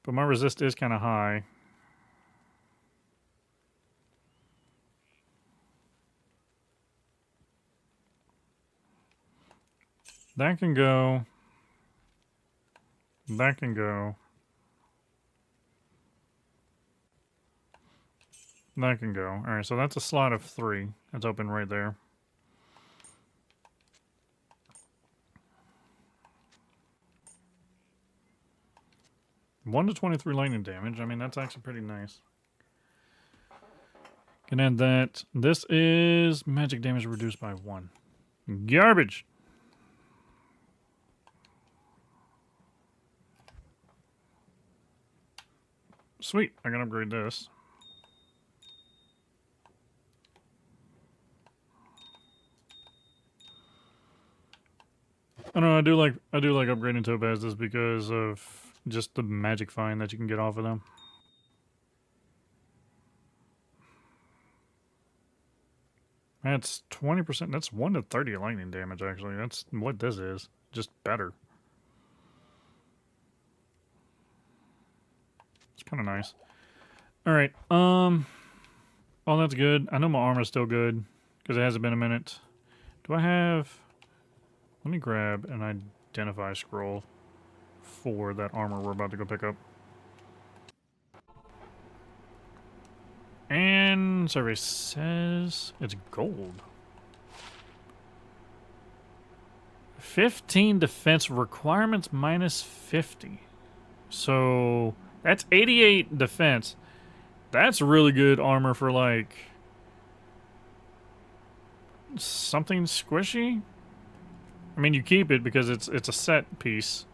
But my resist is kind of high. That can go. That can go. That can go. Alright, so that's a slot of 3. That's open right there. One to 23 lightning damage. I mean, that's actually pretty nice. Can add that. This is magic damage reduced by 1. Garbage! Sweet, I can upgrade this. I don't know, I do like upgrading topazes because of just the magic find that you can get off of them. That's 20%. That's 1 to 30 lightning damage, actually. That's what this is. Just better. It's kind of nice. Alright, oh, that's good. I know my armor's still good because it hasn't been a minute. Do I have... Let me grab an identify scroll for that armor we're about to go pick up. And survey says it's gold. 15 defense requirements minus 50. So that's 88 defense. That's really good armor for like something squishy. I mean, you keep it because it's a set piece.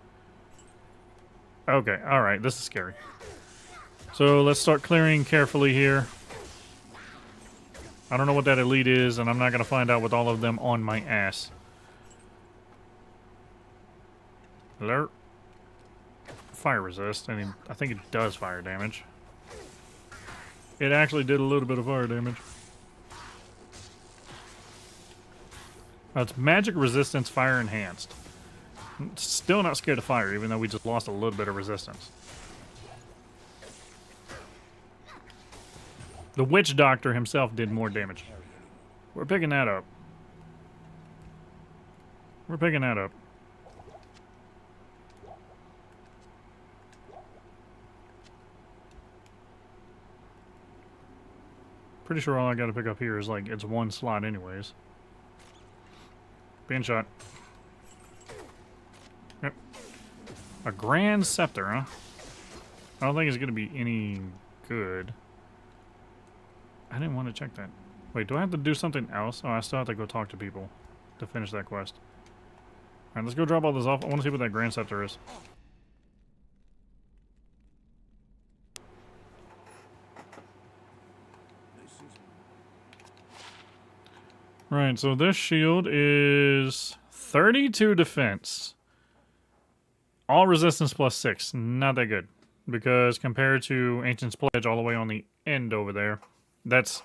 Okay, alright, this is scary. So let's start clearing carefully here. I don't know what that elite is, and I'm not going to find out with all of them on my ass. Alert. Fire resist. I think it does fire damage. It actually did a little bit of fire damage. It's magic resistance, fire enhanced. Still not scared of fire, even though we just lost a little bit of resistance. The witch doctor himself did more damage. We're picking that up. We're picking that up. Pretty sure all I gotta pick up here is like, it's one slot anyways. Being shot. Yep. A grand scepter, huh? I don't think it's gonna be any good. I didn't want to check that. Wait, do I have to do something else? Oh, I still have to go talk to people to finish that quest. Alright, let's go drop all this off. I want to see what that grand scepter is. Right, so this shield is 32 defense. All resistance plus 6. Not that good. Because compared to Ancient's Pledge all the way on the end over there, that's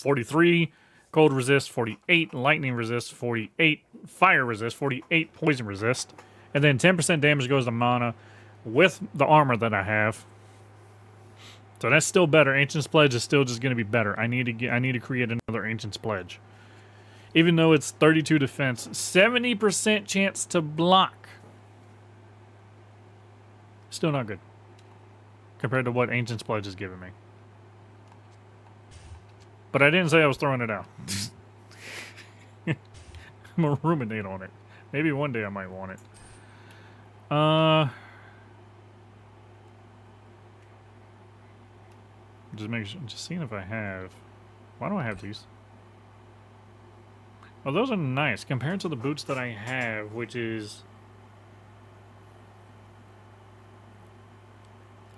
43 cold resist, 48 lightning resist, 48 fire resist, 48 poison resist. And then 10% damage goes to mana with the armor that I have. So that's still better. Ancient's Pledge is still just going to be better. I need to create another Ancient's Pledge. Even though it's 32 defense, 70% chance to block. Still not good. Compared to what Ancient's Pledge is giving me. But I didn't say I was throwing it out. I'm gonna ruminate on it. Maybe one day I might want it. Just seeing if I have. Why do I have these? Oh, those are nice compared to the boots that I have, which is...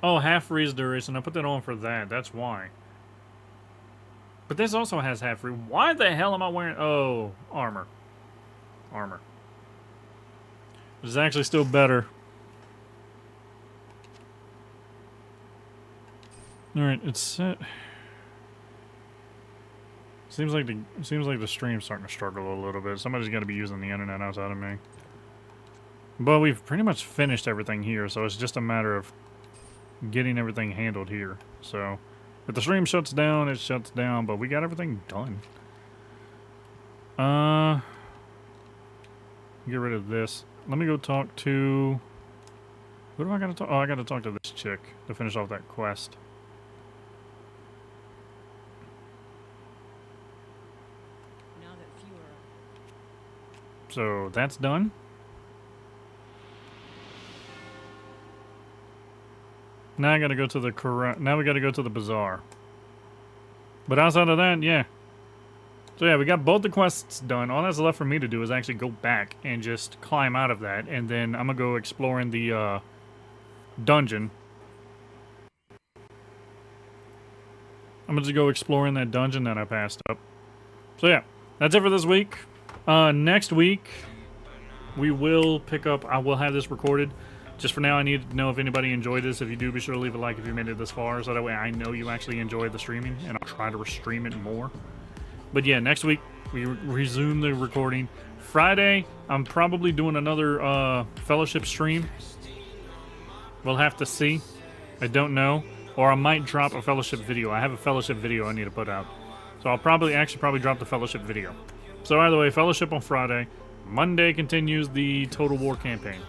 Oh, half freeze duration. I put that on for that. That's why. But this also has half freeze. Why the hell am I wearing... Oh, armor. Armor. Which is actually still better. Alright, it's set. Seems like the stream's starting to struggle a little bit. Somebody's got to be using the internet outside of me. But we've pretty much finished everything here, so it's just a matter of getting everything handled here. So, if the stream shuts down, it shuts down, but we got everything done. Get rid of this. Let me go talk to... Who do I gotta talk? Oh, I gotta talk to this chick to finish off that quest. So that's done. Now I gotta go to the now we gotta go to the bazaar. But outside of that, yeah. So yeah, we got both the quests done. All that's left for me to do is actually go back and just climb out of that, and then I'm gonna go exploring the dungeon. I'm gonna just go exploring that dungeon that I passed up. So yeah, that's it for this week. Next week, we will pick up, I will have this recorded. Just for now, I need to know if anybody enjoyed this. If you do, be sure to leave a like if you made it this far, so that way I know you actually enjoyed the streaming, and I'll try to stream it more. But yeah, next week, we resume the recording. Friday, I'm probably doing another Fellowship stream. We'll have to see. I don't know. Or I might drop a Fellowship video. I have a Fellowship video I need to put out. So I'll probably drop the Fellowship video. So either way, Fellowship on Friday. Monday continues the Total War campaign.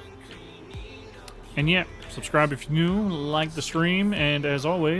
And yeah, subscribe if you're new, like the stream, and as always,